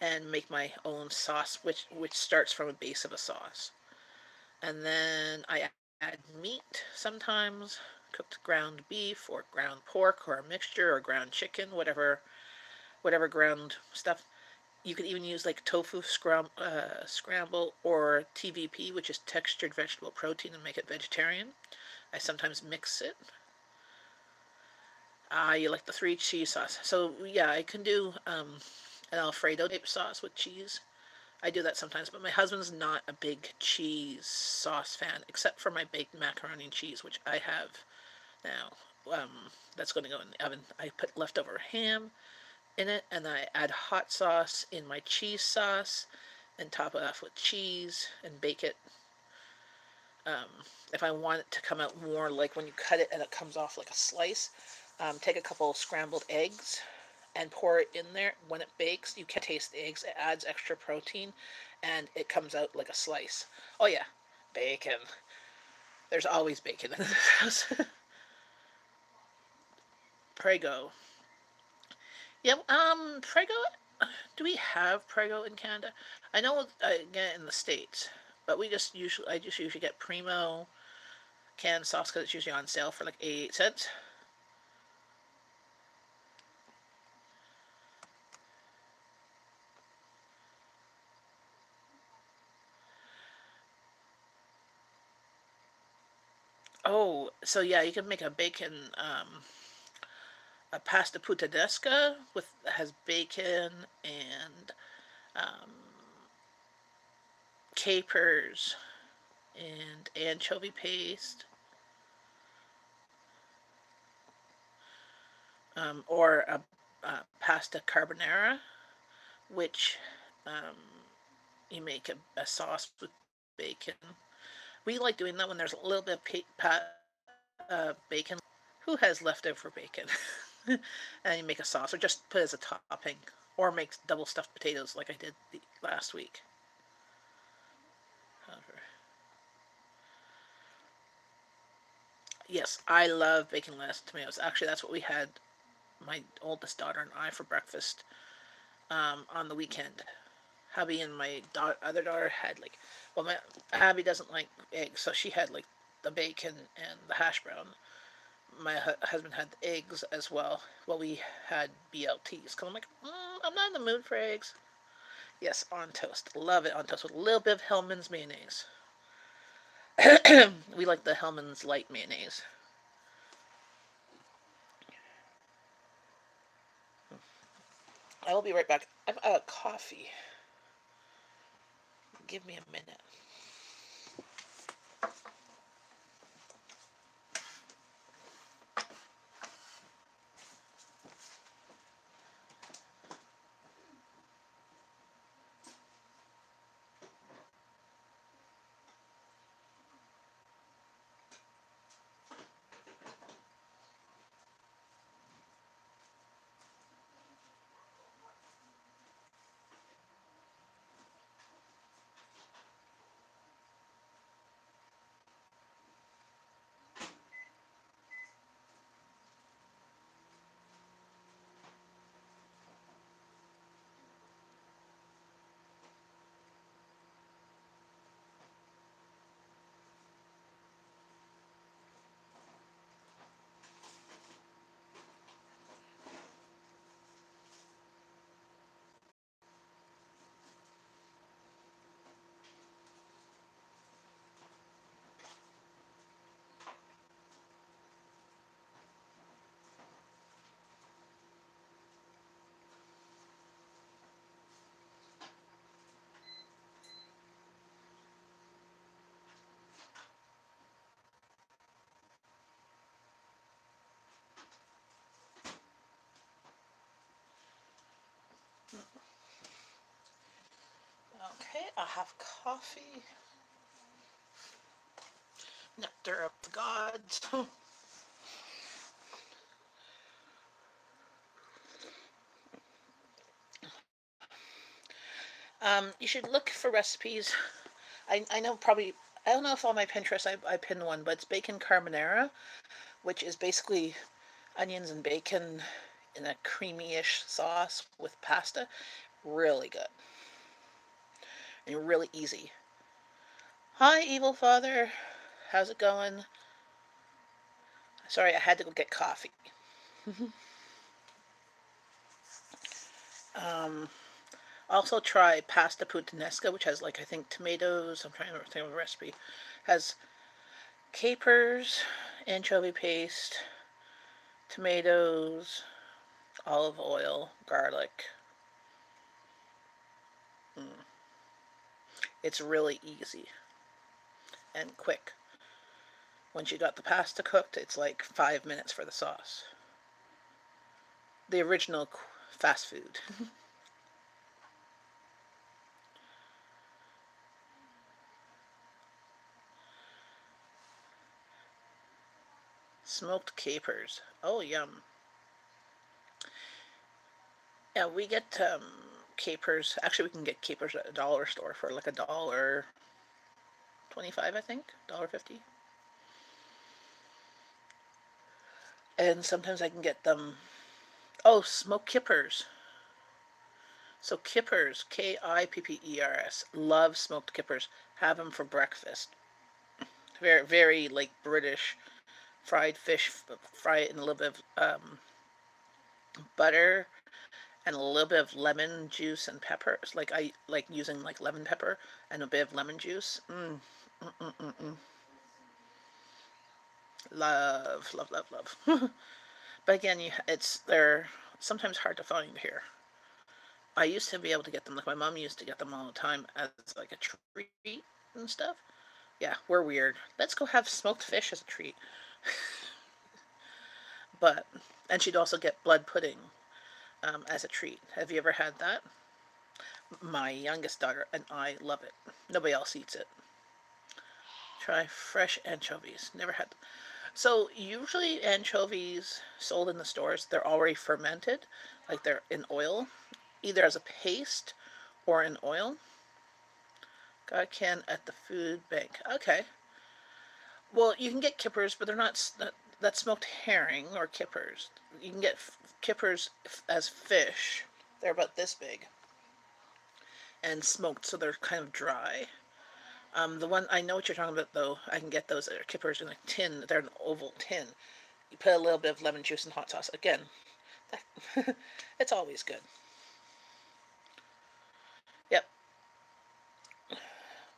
S1: and make my own sauce, which starts from a base of a sauce. And then I add meat sometimes, cooked ground beef or ground pork or a mixture or ground chicken, whatever ground stuff. You could even use like tofu scramble or TVP, which is textured vegetable protein, and make it vegetarian. I sometimes mix it. You like the 3 cheese sauce. So yeah, I can do an Alfredo type sauce with cheese. I do that sometimes, but my husband's not a big cheese sauce fan, except for my baked macaroni and cheese, which I have now. That's going to go in the oven. I put leftover ham in it, and I add hot sauce in my cheese sauce, and top it off with cheese and bake it. If I want it to come out more like when you cut it and it comes off like a slice, take a couple scrambled eggs and pour it in there. When it bakes, you can taste the eggs. It adds extra protein, and it comes out like a slice. Oh yeah, bacon. There's always bacon in this house. Prego. Yeah, Prego. Do we have Prego in Canada? I know again in the States, but I just usually get Primo canned sauce because it's usually on sale for like 88 cents. Oh, so yeah, you can make a bacon a pasta puttadesca with has bacon and um, capers and anchovy paste, or a pasta carbonara, which um, you make a sauce with bacon. We like doing that when there's a little bit of bacon. Who has leftover bacon? And you make a sauce, or just put it as a topping, or make double stuffed potatoes like I did last week. Yes, I love bacon, lettuce, and tomatoes. Actually, that's what we had my oldest daughter and I for breakfast on the weekend. Hubby and my other daughter had like, well, my Abby doesn't like eggs, so she had like the bacon and the hash brown. My husband had the eggs as well. Well, we had BLTs. Cause I'm like, I'm not in the mood for eggs. Yes, on toast. Love it on toast with a little bit of Hellman's mayonnaise. We like the Hellman's light mayonnaise. I will be right back. I'm out of coffee. Give me a minute. Okay, I have coffee. Nectar of the gods. You should look for recipes. I know probably, I don't know if on my Pinterest I pinned one, but it's bacon carbonara, which is basically onions and bacon in a creamy-ish sauce with pasta. Really good and really easy. Hi, evil father. How's it going? Sorry, I had to go get coffee. um, Also try pasta puttanesca, which has like I think tomatoes. I'm trying to think of the recipe. Has capers, anchovy paste, tomatoes, olive oil, garlic. Mm. It's really easy and quick. Once you got the pasta cooked, it's like 5 minutes for the sauce. The original fast food. Smoked capers. Oh, yum. Yeah, we get capers. Actually, we can get capers at a dollar store for like $1.25, I think. $1.50. And sometimes I can get them. Oh, smoked kippers. So kippers, Kippers. Love smoked kippers. Have them for breakfast. Very, very like British fried fish. Fry it in a little bit of butter and a little bit of lemon juice and pepper. It's like I like using like lemon pepper and a bit of lemon juice. Love, love, love, love. But again, they're sometimes hard to find here. I used to be able to get them. Like my mom used to get them all the time as like a treat and stuff. Yeah, we're weird. Let's go have smoked fish as a treat. But and she'd also get blood pudding as a treat. Have you ever had that? My youngest daughter and I love it. Nobody else eats it. Try fresh anchovies. Never had them. So usually anchovies sold in the stores, they're already fermented, like they're in oil, either as a paste or in oil. Got a can at the food bank. Okay. Well, you can get kippers, but they're not. That's smoked herring or kippers. You can get kippers as fish. They're about this big and smoked, so they're kind of dry. The one I know what you're talking about, though. I can get those kippers in a tin. They're an oval tin. You put a little bit of lemon juice and hot sauce. Again, it's always good. Yep.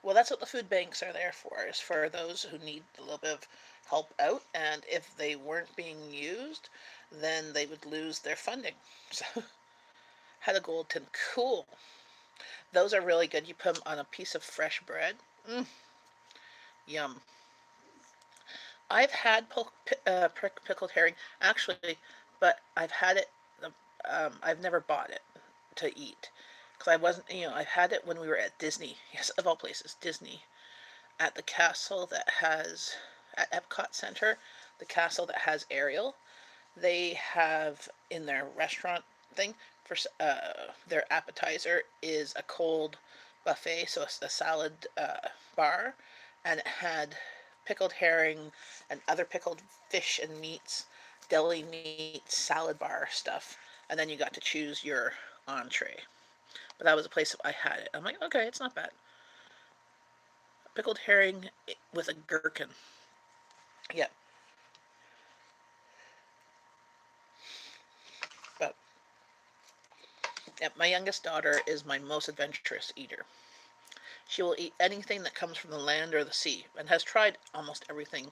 S1: Well, that's what the food banks are there for, is for those who need a little bit of help out. And if they weren't being used, then they would lose their funding. So, had a gold tin. Cool. Those are really good. You put them on a piece of fresh bread. Mm, yum. I've had pickled herring actually, but I've had it. I've never bought it to eat because I wasn't. I've had it when we were at Disney. Yes, of all places, Disney, at the castle that has at Epcot Center, the castle that has Ariel. They have in their restaurant thing for their appetizer is a cold buffet, so a salad bar, and it had pickled herring and other pickled fish and meats, deli meat, salad bar stuff, and then you got to choose your entree. But that was a place I had it. I'm like, okay, it's not bad. Pickled herring with a gherkin. Yeah, but yeah, my youngest daughter is my most adventurous eater. She will eat anything that comes from the land or the sea, and has tried almost everything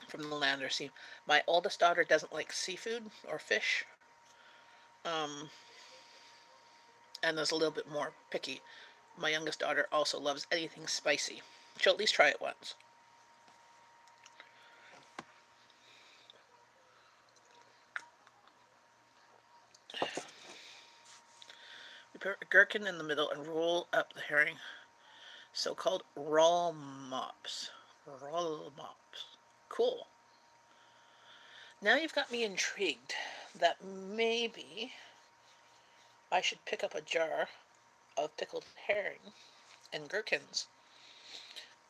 S1: from the land or sea. My oldest daughter doesn't like seafood or fish, um, and is a little bit more picky. My youngest daughter also loves anything spicy. She'll at least try it once. We put a gherkin in the middle and roll up the herring, so-called roll mops. Roll mops. Cool. Now you've got me intrigued that maybe I should pick up a jar of pickled herring and gherkins.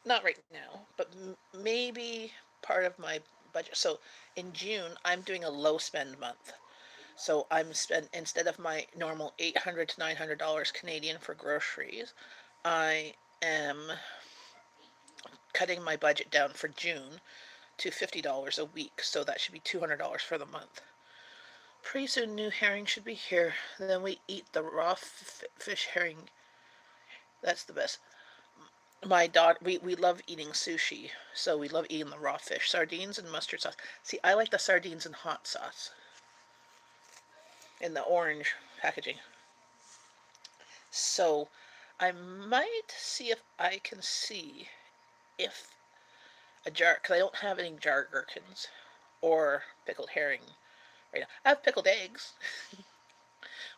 S1: Not right now, but maybe part of my budget. So in June, I'm doing a low spend month. So I'm spend instead of my normal $800 to $900 Canadian for groceries, I am cutting my budget down for June to $50 a week. So that should be $200 for the month. Pretty soon, new herring should be here. Then we eat the raw fish herring. That's the best. My daughter, we love eating sushi, so we love eating the raw fish, sardines and mustard sauce. See, I like the sardines in hot sauce, in the orange packaging. So I might see if I can see if a jar, because I don't have any jar gherkins or pickled herring right now. I have pickled eggs.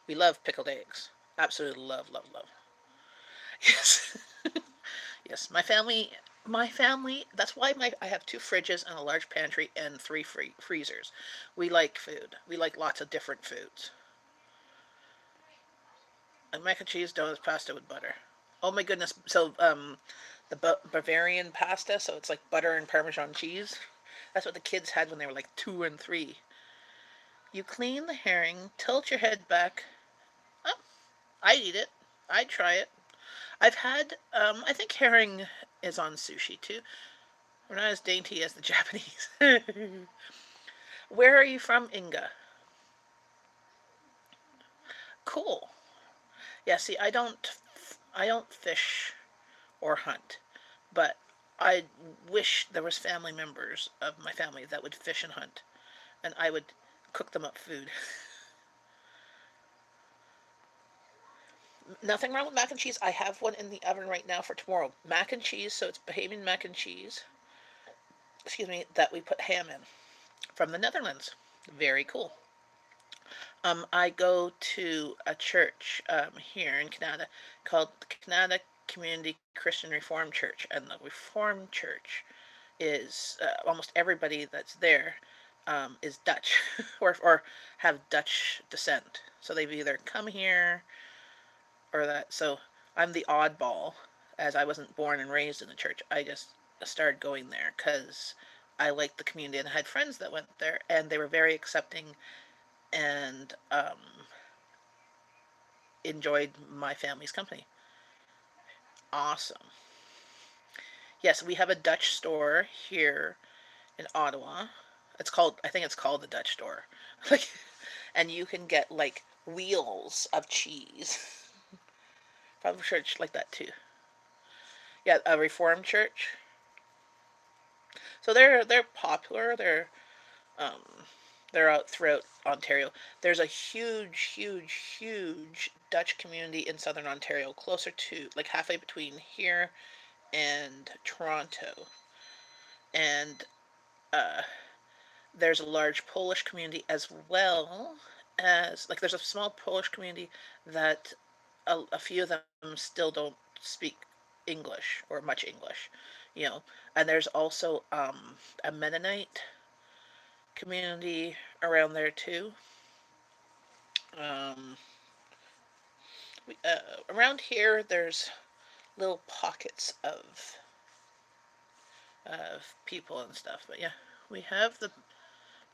S1: We love pickled eggs. Absolutely love, love, love. Yes. Yes, my family, that's why I have two fridges and a large pantry and three freezers. We like food. We like lots of different foods. And mac and cheese, donuts, pasta with butter. Oh my goodness. So, the Bavarian pasta, so it's like butter and Parmesan cheese. That's what the kids had when they were like 2 and 3. You clean the herring, tilt your head back. Oh, I eat it. I'd try it. I've had, I think herring is on sushi too. We're not as dainty as the Japanese. Where are you from, Inga? Cool. Yeah, see, I don't fish or hunt, but I wish there was family members of my family that would fish and hunt, and I would cook them up food. Nothing wrong with mac and cheese. I have one in the oven right now for tomorrow. Mac and cheese, so it's Bahamian mac and cheese. Excuse me, that we put ham in from the Netherlands. Very cool. I go to a church here in Canada called the Canada Community Christian Reformed Church, and the Reformed Church is almost everybody that's there is Dutch or have Dutch descent. So they've either come here or that. So I'm the oddball, as I wasn't born and raised in the church. I just started going there because I liked the community and I had friends that went there, and they were very accepting and enjoyed my family's company. Awesome. Yes, we have a Dutch store here in Ottawa. I think it's called the Dutch store. Like, and you can get like wheels of cheese from a church like that too. Yeah, a Reformed church. So they're popular. They're um They're out throughout Ontario. There's a huge, huge, huge Dutch community in southern Ontario, closer to, like, halfway between here and Toronto. And uh, there's a large Polish community, as well as, like, there's a small Polish community that a few of them still don't speak English or much English, you know. And there's also a Mennonite community around there too. Um, Around here, there's little pockets of people and stuff. But yeah, we have the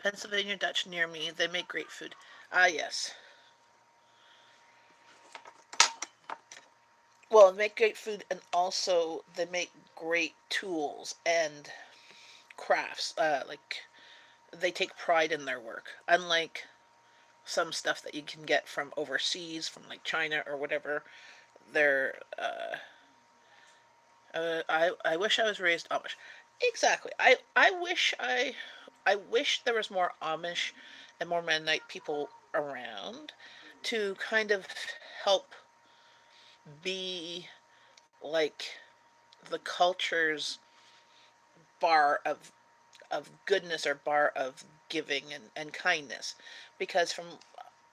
S1: Pennsylvania Dutch near me. They make great food. Ah, yes. Well, they make great food, and also they make great tools and crafts. Like, they take pride in their work, unlike some stuff that you can get from overseas, from like China or whatever. They're I wish I was raised Amish. Exactly. I wish there was more Amish and more Mennonite people around to kind of help be like the culture's bar of goodness, or bar of giving and kindness. Because from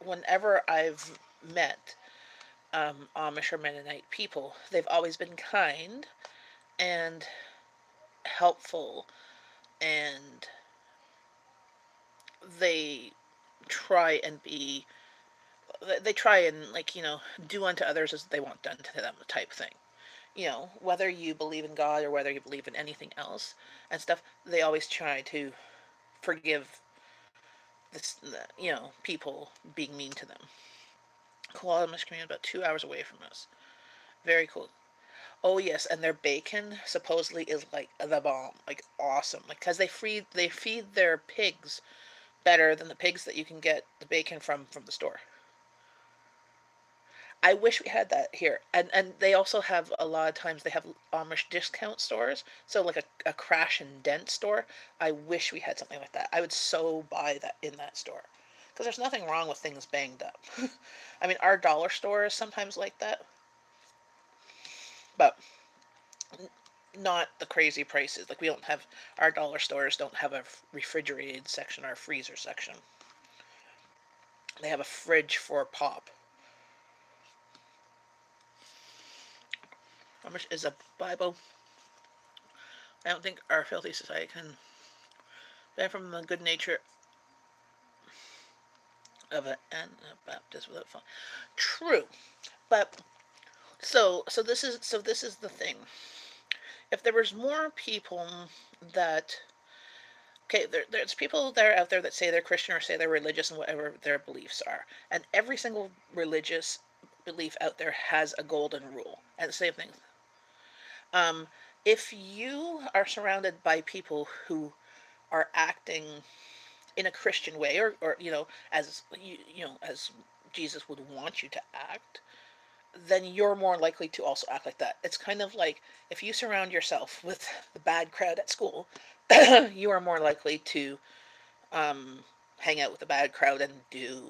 S1: whenever I've met Amish or Mennonite people, they've always been kind and helpful, and they try and be they try and, like, do unto others as they want done to them, type thing. Whether you believe in God or whether you believe in anything else and stuff, they always try to forgive this, people being mean to them. Koalamus community about 2 hours away from us. Very cool. Oh yes, and their bacon supposedly is like the bomb, like awesome. Like, because they feed their pigs better than the pigs that you can get the bacon from the store. I wish we had that here. And they also have, a lot of times they have Amish discount stores. So like a crash and dent store. I wish we had something like that. I would so buy that in that store. Because there's nothing wrong with things banged up. I mean, our dollar store is sometimes like that, but not the crazy prices. Like, we don't have, our dollar stores don't have a refrigerated section or a freezer section. They have a fridge for pop. How much is a Bible? I don't think our filthy society can bear from the good nature of an Anabaptist without fun. True, but so this is the thing. If there was more people that, okay, there's people that are out there that say they're Christian or say they're religious and whatever their beliefs are, and every single religious belief out there has a golden rule, and the same thing. Um, if you are surrounded by people who are acting in a Christian way, or as as Jesus would want you to act, then you're more likely to also act like that. It's kind of like, if you surround yourself with the bad crowd at school, you are more likely to hang out with the bad crowd and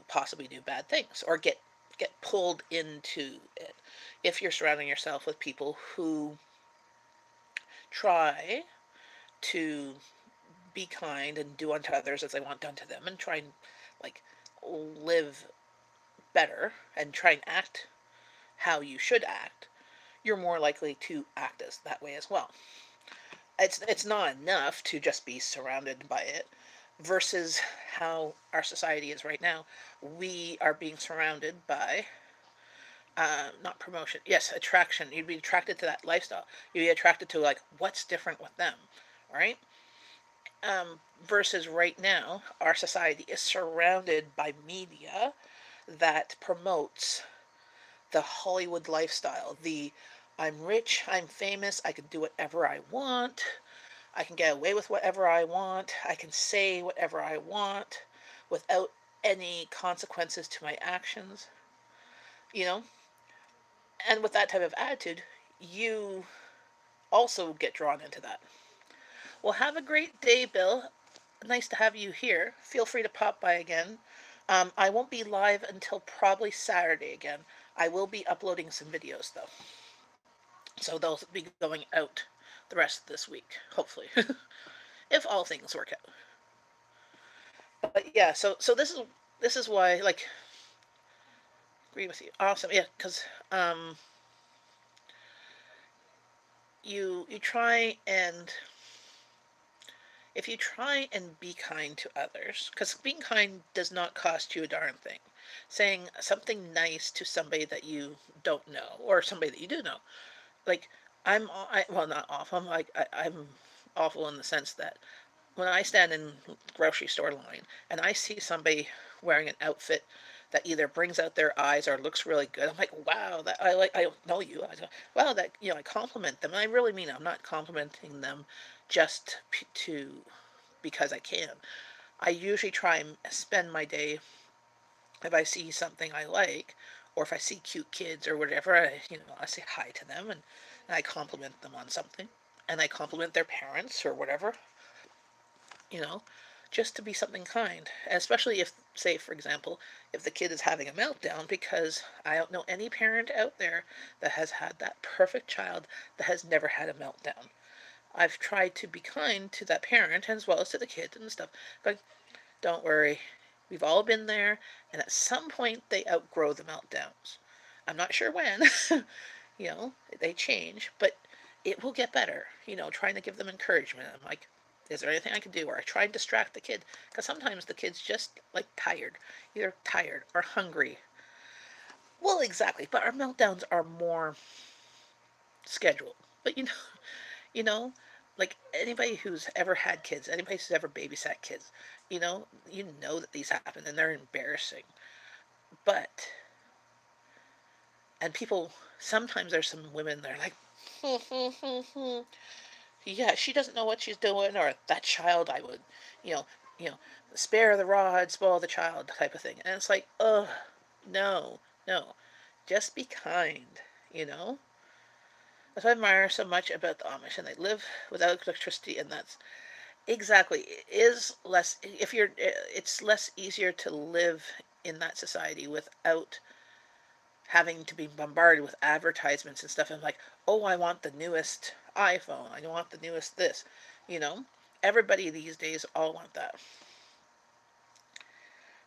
S1: possibly do bad things, or get pulled into it. If you're surrounding yourself with people who try to be kind and do unto others as they want done to them, and try and, like, live better and try and act how you should act, you're more likely to act as that way as well. It's not enough to just be surrounded by it, versus how our society is right now. We are being surrounded by, not promotion, yes, attraction. You'd be attracted to that lifestyle. You'd be attracted to, like, what's different with them, right? Versus right now, our society is surrounded by media that promotes the Hollywood lifestyle. I'm rich, I'm famous, I can do whatever I want, I can get away with whatever I want, I can say whatever I want without any consequences to my actions, you know? And with that type of attitude, you also get drawn into that. Well, have a great day, Bill. nice to have you here. Feel free to pop by again. I won't be live until probably Saturday again. I will be uploading some videos though, so they'll be going out the rest of this week, hopefully, if all things work out. But yeah, so this is why, like, agree with you. Awesome, yeah, because um, you try and if you try and be kind to others, because being kind does not cost you a darn thing. Saying something nice to somebody that you don't know or somebody that you do know, like well, not awful. I'm awful in the sense that when I stand in grocery store line and I see somebody wearing an outfit that either brings out their eyes or looks really good, I'm like, wow, that I don't know you. I go, wow, that I compliment them, and I really mean it. I'm not complimenting them just to because I can. I usually try and spend my day, if I see something I like, or if I see cute kids or whatever, I say hi to them, and I compliment them on something, and I compliment their parents or whatever, you know, just to be something kind. And especially if, say, for example, if the kid is having a meltdown, because I don't know any parent out there that has had that perfect child that has never had a meltdown. I've tried to be kind to that parent as well as to the kid and stuff. But don't worry, we've all been there, and at some point they outgrow the meltdowns. I'm not sure when, they change, but it will get better. Trying to give them encouragement. I'm like, is there anything I can do? Or I try and distract the kid, because sometimes the kid's just like tired, either tired or hungry. Well, exactly, but our meltdowns are more scheduled. But you know, like anybody who's ever had kids, anybody who's ever babysat kids, you know that these happen and they're embarrassing. But and people sometimes there's some women that are like, yeah, she doesn't know what she's doing, or that child I would, you know, you know, spare the rod, spoil the child type of thing. And it's like, ugh, no, no, just be kind, you know. That's what I admire so much about the Amish, and they live without electricity, and that's exactly it is less if you're it's less easier to live in that society without having to be bombarded with advertisements and stuff. And like, oh, I want the newest iPhone, I want the newest this, you know everybody these days all want that.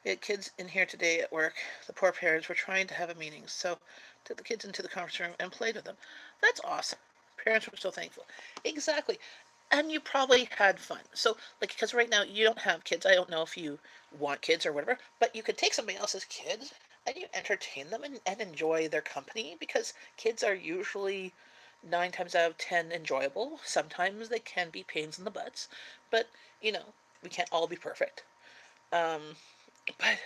S1: We had kids in here today at work. The poor parents were trying to have a meeting, so took the kids into the conference room and played with them. That's awesome. Parents were so thankful. Exactly. And you probably had fun. So, like, because right now you don't have kids. I don't know if you want kids or whatever, but you could take somebody else's kids and you entertain them and enjoy their company, because kids are usually 9 times out of 10 enjoyable. Sometimes they can be pains in the butts, but we can't all be perfect. Um, but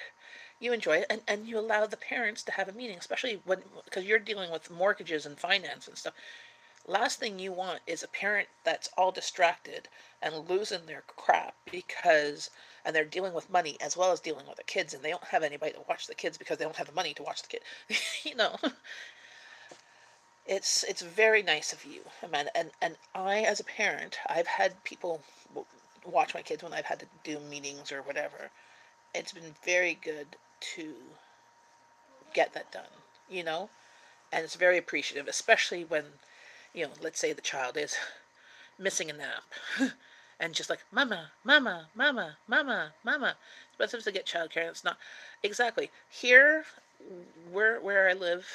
S1: you enjoy it, and you allow the parents to have a meeting, especially when because you're dealing with mortgages and finance and stuff. Last thing you want is a parent that's all distracted and losing their crap because and they're dealing with money as well as dealing with the kids, and they don't have anybody to watch the kids because they don't have the money to watch the kid. you know it's very nice of you, Amanda. And I, as a parent, I've had people watch my kids when I've had to do meetings or whatever. It's been very good to get that done, you know? And it's very appreciative, especially when, let's say the child is missing a nap and just like, mama, mama, mama, mama, mama. It's supposed to get childcare, and it's not. Exactly. Here, where I live,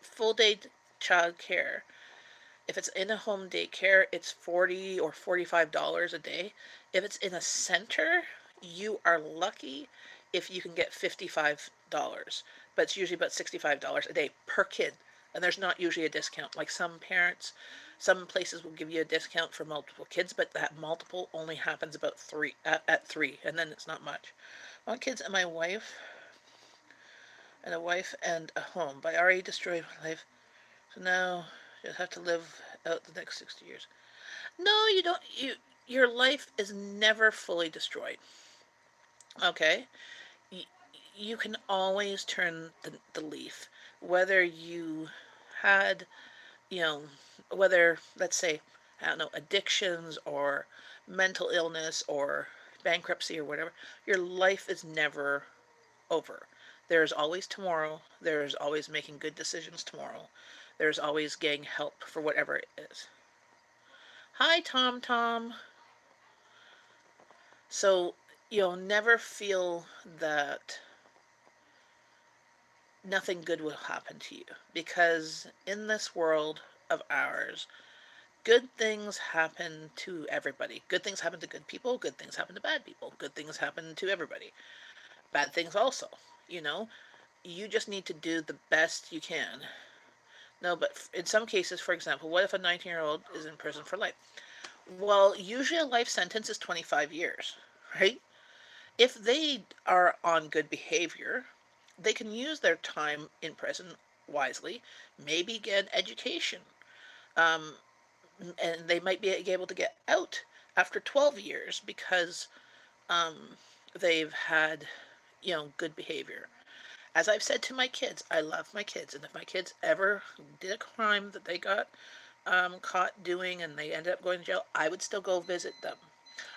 S1: full day child care. If it's in a home daycare, it's $40 or $45 a day. If it's in a center, you are lucky if you can get $55, but it's usually about $65 a day per kid. And there's not usually a discount. Like some places will give you a discount for multiple kids, but that multiple only happens about at three, and then it's not much. I want kids and my wife, and a wife and a home, but I already destroyed my life, so now I just have to live out the next 60 years. No, you don't. Your life is never fully destroyed. Okay, you, you can always turn the leaf. Whether you had, you know, whether let's say I don't know, addictions or mental illness or bankruptcy or whatever, your life is never over. There's always tomorrow. There's always making good decisions tomorrow. There's always getting help for whatever it is. Hi, Tom Tom. So you'll never feel that nothing good will happen to you, because in this world of ours, good things happen to everybody. Good things happen to good people. Good things happen to bad people. Good things happen to everybody. Bad things also. You know, you just need to do the best you can. No, but in some cases, for example, what if a 19-year-old is in prison for life? Well, usually a life sentence is 25 years, right? If they are on good behavior, they can use their time in prison wisely, maybe get an education, um, and they might be able to get out after 12 years because they've had, good behavior. As I've said to my kids, I love my kids, and if my kids ever did a crime that they got caught doing and they ended up going to jail, I would still go visit them.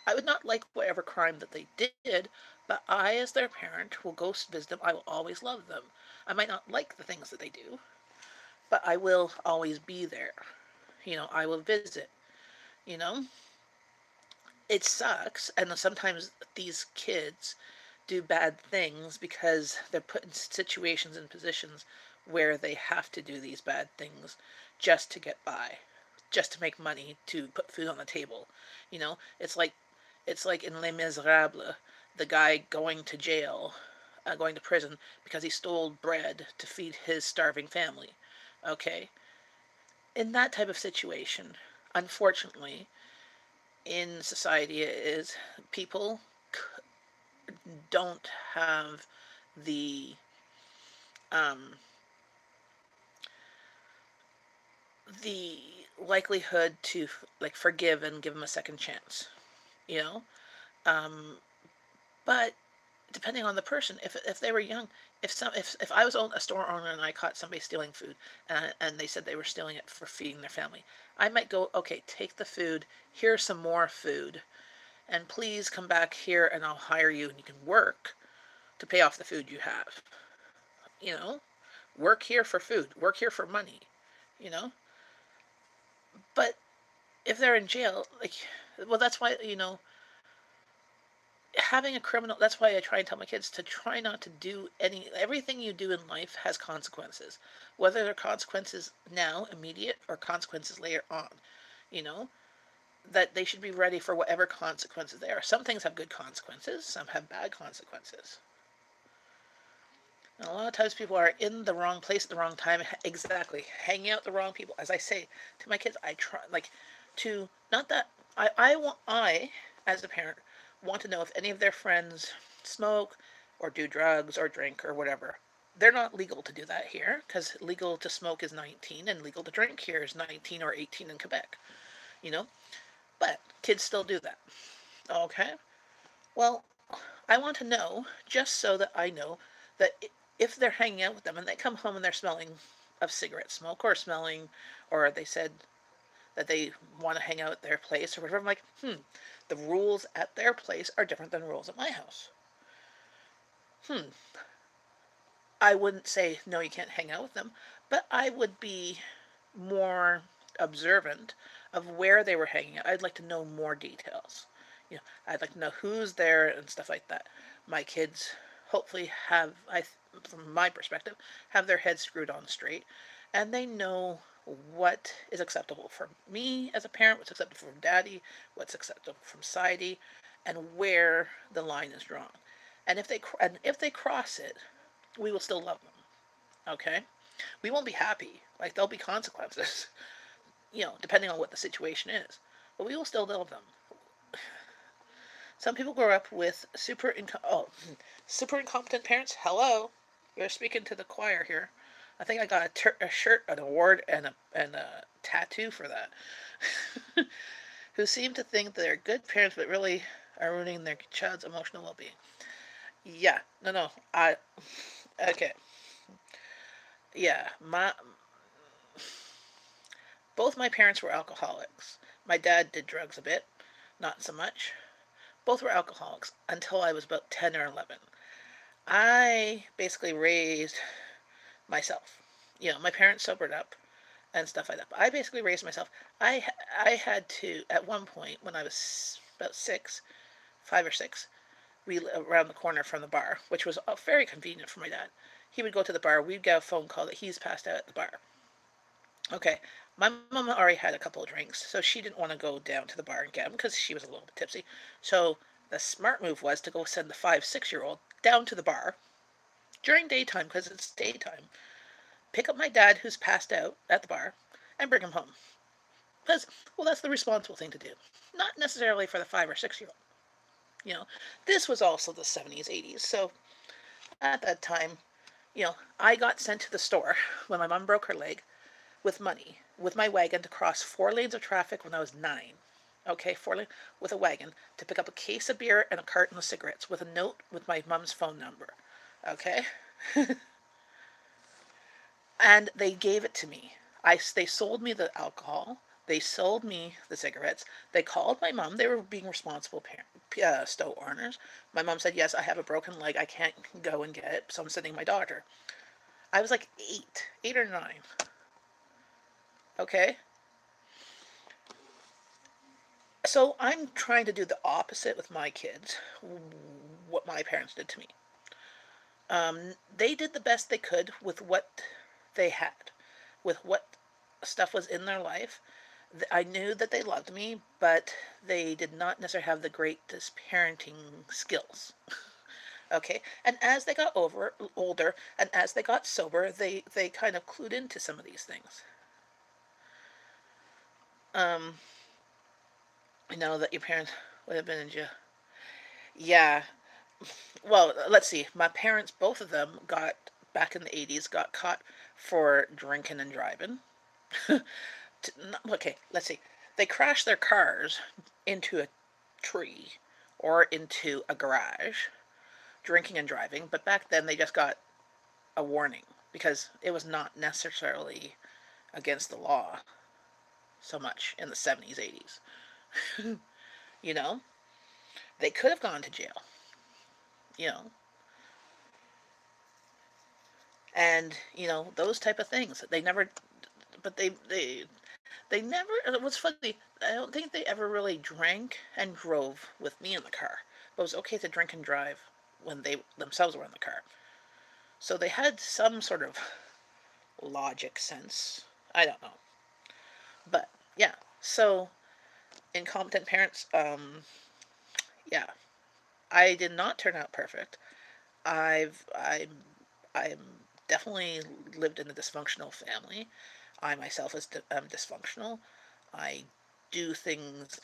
S1: I would not like whatever crime that they did, but I, as their parent, will go visit them. I will always love them. I might not like the things that they do, but I will always be there. I will visit. You know, it sucks, and sometimes these kids do bad things because they're put in situations and positions where they have to do these bad things just to get by, just to make money to put food on the table. It's like in Les Miserables, the guy going to jail, going to prison because he stole bread to feed his starving family. Okay, in that type of situation, unfortunately, in society is people don't have the um, the likelihood to like forgive and give them a second chance, you know. Um, but depending on the person, if they were young, if I was a store owner and I caught somebody stealing food, and they said they were stealing it for feeding their family, I might go, okay, take the food. Here's some more food, and please come back here and I'll hire you and you can work to pay off the food you have. You know, work here for food, work here for money. You know, but if they're in jail, like, well, that's why, having a criminal, that's why I try and tell my kids to try not to do everything you do in life has consequences, whether they're consequences now, immediate, or consequences later on. You know, that they should be ready for whatever consequences there are. Some things have good consequences, some have bad consequences. And a lot of times people are in the wrong place at the wrong time, exactly, hanging out with the wrong people. As I say to my kids, I try, like, to, not that, I, as a parent, want to know if any of their friends smoke or do drugs or drink or whatever. They're not legal to do that here, because legal to smoke is 19 and legal to drink here is 19 or 18 in Quebec, you know? But kids still do that. Okay? Well, I want to know just so that I know that if they're hanging out with them and they come home and they're smelling of cigarette smoke or smelling, or they said that they want to hang out at their place or whatever, I'm like, the rules at their place are different than rules at my house. I wouldn't say, no, you can't hang out with them, but I would be more observant of where they were hanging out. I'd like to know more details. I'd like to know who's there and stuff like that. My kids hopefully have, from my perspective, have their heads screwed on straight, and they know what is acceptable for me as a parent, what's acceptable from daddy, what's acceptable from society, and where the line is drawn. And if they cross it, we will still love them. Okay, we won't be happy. Like, there'll be consequences, depending on what the situation is, but we will still love them. Some people grow up with super incompetent parents. Hello, you're speaking to the choir here. I think I got a shirt, an award, and a tattoo for that. Who seem to think they're good parents, but really are ruining their child's emotional well-being. Yeah, no, okay, yeah, both my parents were alcoholics. My dad did drugs a bit, not so much. Both were alcoholics until I was about 10 or 11. I basically raised myself. My parents sobered up and stuff like that. But I basically raised myself. I had to, at one point when I was about 5 or 6, we around the corner from the bar, which was very convenient for my dad. He would go to the bar. We'd get a phone call that he's passed out at the bar. Okay, my mom already had a couple of drinks, so she didn't want to go down to the bar and get him because she was a little bit tipsy. So the smart move was to go send the 5, 6-year-old down to the bar during daytime, because it's daytime, pick up my dad who's passed out at the bar, and bring him home. Because, well, that's the responsible thing to do. Not necessarily for the 5 or 6-year-old. This was also the 70s, 80s. So at that time, I got sent to the store when my mom broke her leg with money, with my wagon to cross 4 lanes of traffic when I was 9. Okay, 4 lanes with a wagon to pick up a case of beer and a carton of cigarettes with a note with my mom's phone number. Okay? And they gave it to me. They sold me the alcohol. They sold me the cigarettes. They called my mom. They were being responsible store owners. My mom said, yes, I have a broken leg. I can't go and get it, so I'm sending my daughter. I was like 8 or 9. Okay? So I'm trying to do the opposite with my kids, what my parents did to me. They did the best they could with what they had, with what stuff was in their life. I knew that they loved me, but they did not necessarily have the greatest parenting skills. Okay, and as they got older, and as they got sober, they kind of clued into some of these things. I know that your parents would have been in jail. Yeah. Well, let's see. My parents, both of them, got back in the 80s, got caught for drinking and driving. Okay, let's see. They crashed their cars into a tree or into a garage, drinking and driving. But back then, they just got a warning because it was not necessarily against the law so much in the 70s, 80s. you know, they could have gone to jail. You know, and those type of things. They never, but they never. It was funny. I don't think they ever really drank and drove with me in the car. But it was okay to drink and drive when they themselves were in the car. So they had some sort of logic sense. I don't know, but yeah. So incompetent parents. Yeah, I did not turn out perfect. I'm definitely lived in a dysfunctional family. I myself am dysfunctional. I do things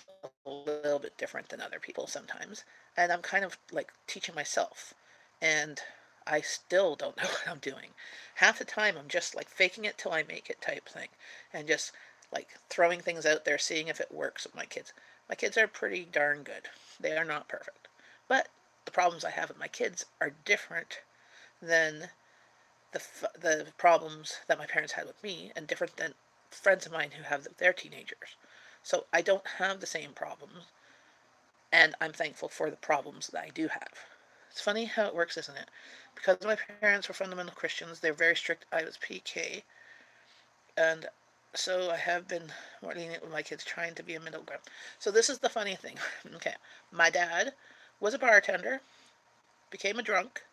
S1: a little bit different than other people sometimes, and I'm kind of like teaching myself, and I still don't know what I'm doing. Half the time I'm just like faking it till I make it type thing, and just like throwing things out there, seeing if it works with my kids. My kids are pretty darn good. They are not perfect, but the problems I have with my kids are different than the problems that my parents had with me, and different than friends of mine who have their teenagers. So I don't have the same problems, and I'm thankful for the problems that I do have. It's funny how it works, isn't it? Because my parents were fundamental Christians, they're very strict. I was PK, and so I have been more lenient with my kids, trying to be a middle ground. So this is the funny thing. Okay, my dad was a bartender, became a drunk,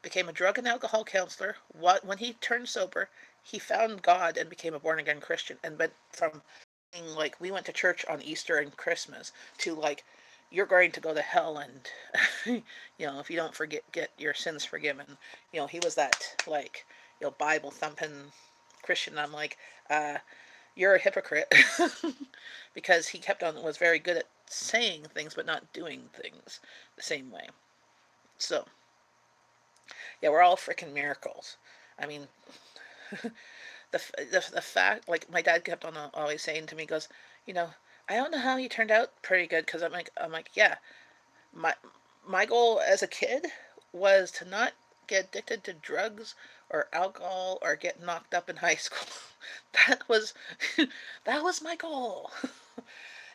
S1: became a drug and alcohol counselor. When he turned sober, he found God and became a born again Christian, and went from being like, we went to church on Easter and Christmas, to like, you're going to go to hell, and if you don't get your sins forgiven. He was that like Bible thumping Christian. I'm like, you're a hypocrite, because he was very good at saying things but not doing things the same way. So yeah, we're all freaking miracles. I mean, the fact, like my dad kept on always saying to me, goes, I don't know how you turned out pretty good, because I'm like, yeah, my my goal as a kid was to not get addicted to drugs or alcohol or get knocked up in high school. That was that was my goal.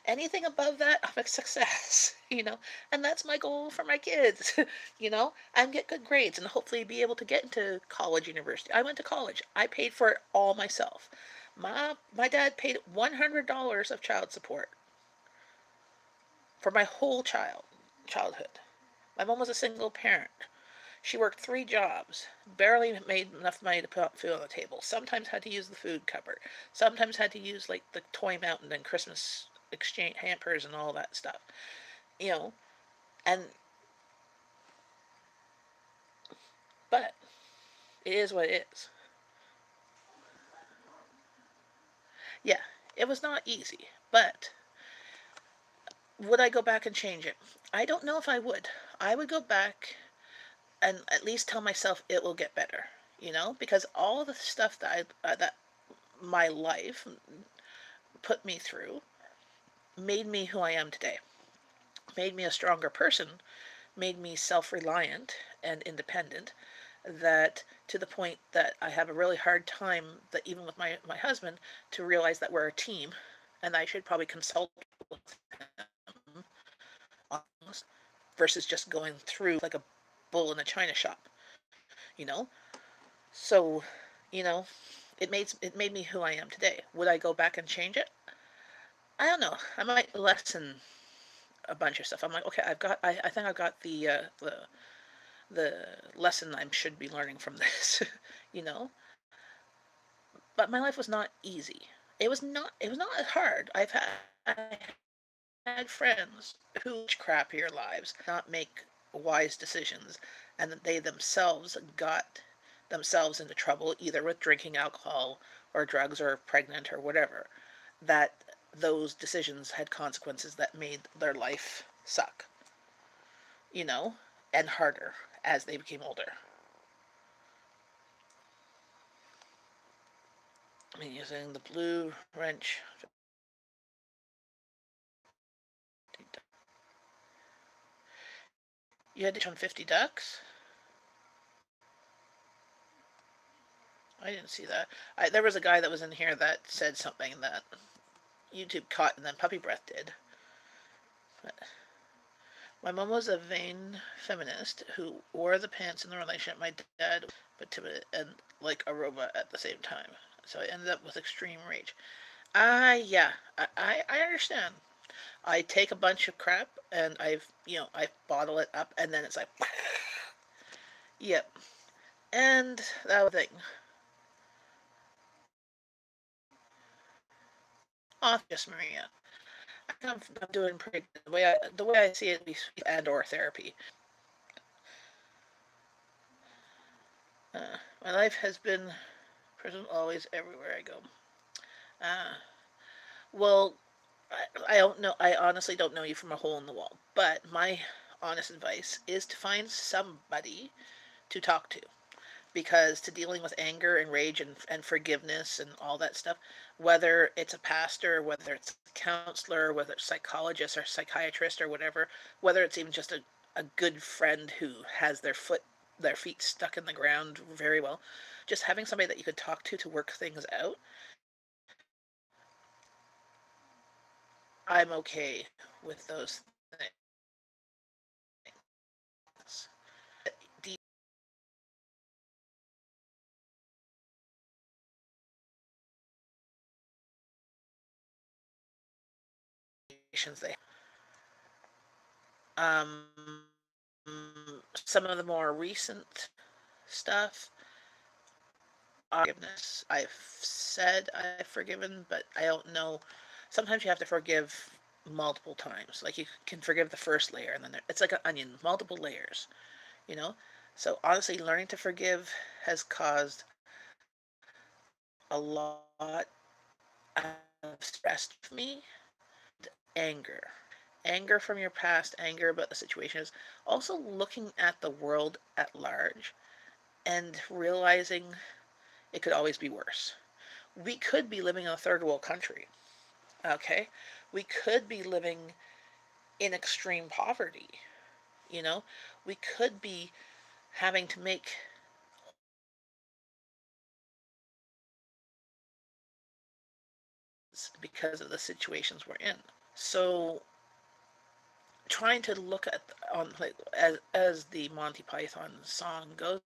S1: Anything above that, I'm a success, and that's my goal for my kids, and get good grades and hopefully be able to get into college, university. I went to college. I paid for it all myself. My dad paid $100 of child support for my whole childhood. My mom was a single parent. She worked 3 jobs, barely made enough money to put food on the table. Sometimes had to use the food cupboard. Sometimes had to use like the toy mountain and Christmas exchange hampers and all that stuff. You know, and but it is what it is. Yeah, it was not easy, but would I go back and change it? I don't know if I would. I would go back and at least tell myself it will get better, because all the stuff that my life put me through made me who I am today. Made me a stronger person, made me self-reliant and independent, that to the point that I have a really hard time, that even with my husband, to realize that we're a team and I should probably consult with him on this versus just going through like a bull in a china shop, you know? So, you know, it made me who I am today. Would I go back and change it? I don't know. I might lessen a bunch of stuff. I'm like, okay, I think I've got the lesson I should be learning from this, you know. But my life was not easy. It was not hard. I had friends who crappier lives, not make wise decisions, and that they themselves got themselves into trouble either with drinking alcohol or drugs or pregnant or whatever. That those decisions had consequences that made their life suck, you know, and harder as they became older. I mean, using the blue wrench. You had to on 50 ducks? I didn't see that. There was a guy that was in here that said something that YouTube caught and then Puppy Breath did. But my mom was a vain feminist who wore the pants in the relationship. My dad, but timid and like a robot at the same time. So I ended up with extreme rage. Yeah, I understand. I take a bunch of crap and I bottle it up and then it's like, yep. And that was the thing. Off just Maria. I'm doing pretty good. The way I see it, we and or therapy. My life has been present always everywhere I go. Uh, well, I don't know. I honestly don't know you from a hole in the wall. But my honest advice is to find somebody to talk to, because to dealing with anger and rage and forgiveness and all that stuff, whether it's a pastor, whether it's a counselor, whether it's a psychologist or psychiatrist or whatever, whether it's even just a good friend who has their feet stuck in the ground very well, just having somebody that you could talk to work things out, I'm okay with those things. They um some of the more recent stuff, forgiveness. I've said I've forgiven, but I don't know. Sometimes you have to forgive multiple times. Like you can forgive the first layer, and then it's like an onion, multiple layers. You know. So honestly, learning to forgive has caused a lot of stress for me. Anger, anger from your past, anger about the situation, is also looking at the world at large and realizing it could always be worse. We could be living in a third world country. Okay, we could be living in extreme poverty. You know, we could be having to make because of the situations we're in. So trying to look at on like as the Monty Python song goes,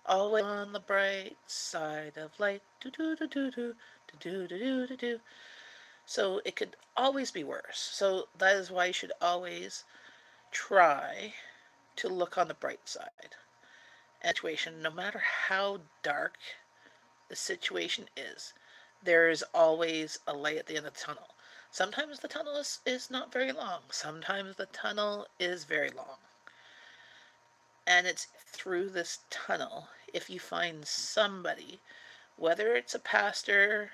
S1: always on the bright side of light. Do do do do do do do do do do. So it could always be worse. So that is why you should always try to look on the bright side. And situation, no matter how dark the situation is, there is always a light at the end of the tunnel. Sometimes the tunnel is not very long. Sometimes the tunnel is very long. And it's through this tunnel, if you find somebody, whether it's a pastor,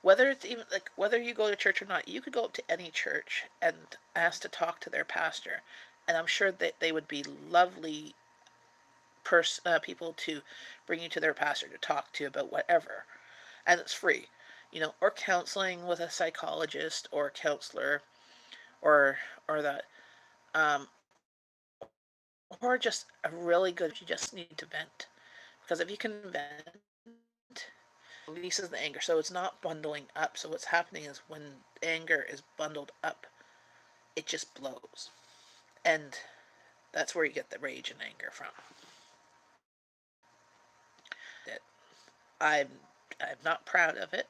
S1: whether it's even like whether you go to church or not, you could go up to any church and ask to talk to their pastor. And I'm sure that they would be lovely people to bring you to their pastor to talk to about whatever. And it's free, or counseling with a psychologist or a counselor, or that, um, or just a really good. You just need to vent, because if you can vent, releases the anger. So it's not bundling up. So what's happening is when anger is bundled up, it just blows, and that's where you get the rage and anger from. That I'm I'm not proud of it,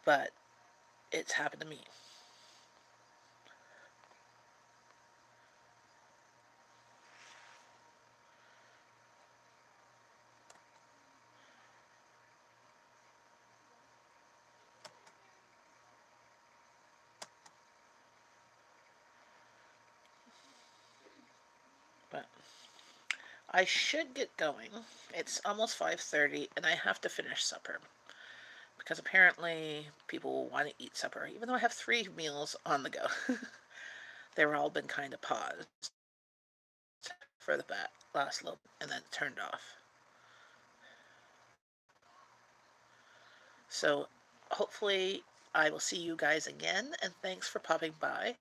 S1: but it's happened to me. But I should get going. It's almost 5:30 and I have to finish supper because apparently people want to eat supper even though I have 3 meals on the go. They've all been kind of paused for the last little and then turned off. So hopefully I will see you guys again, and thanks for popping by.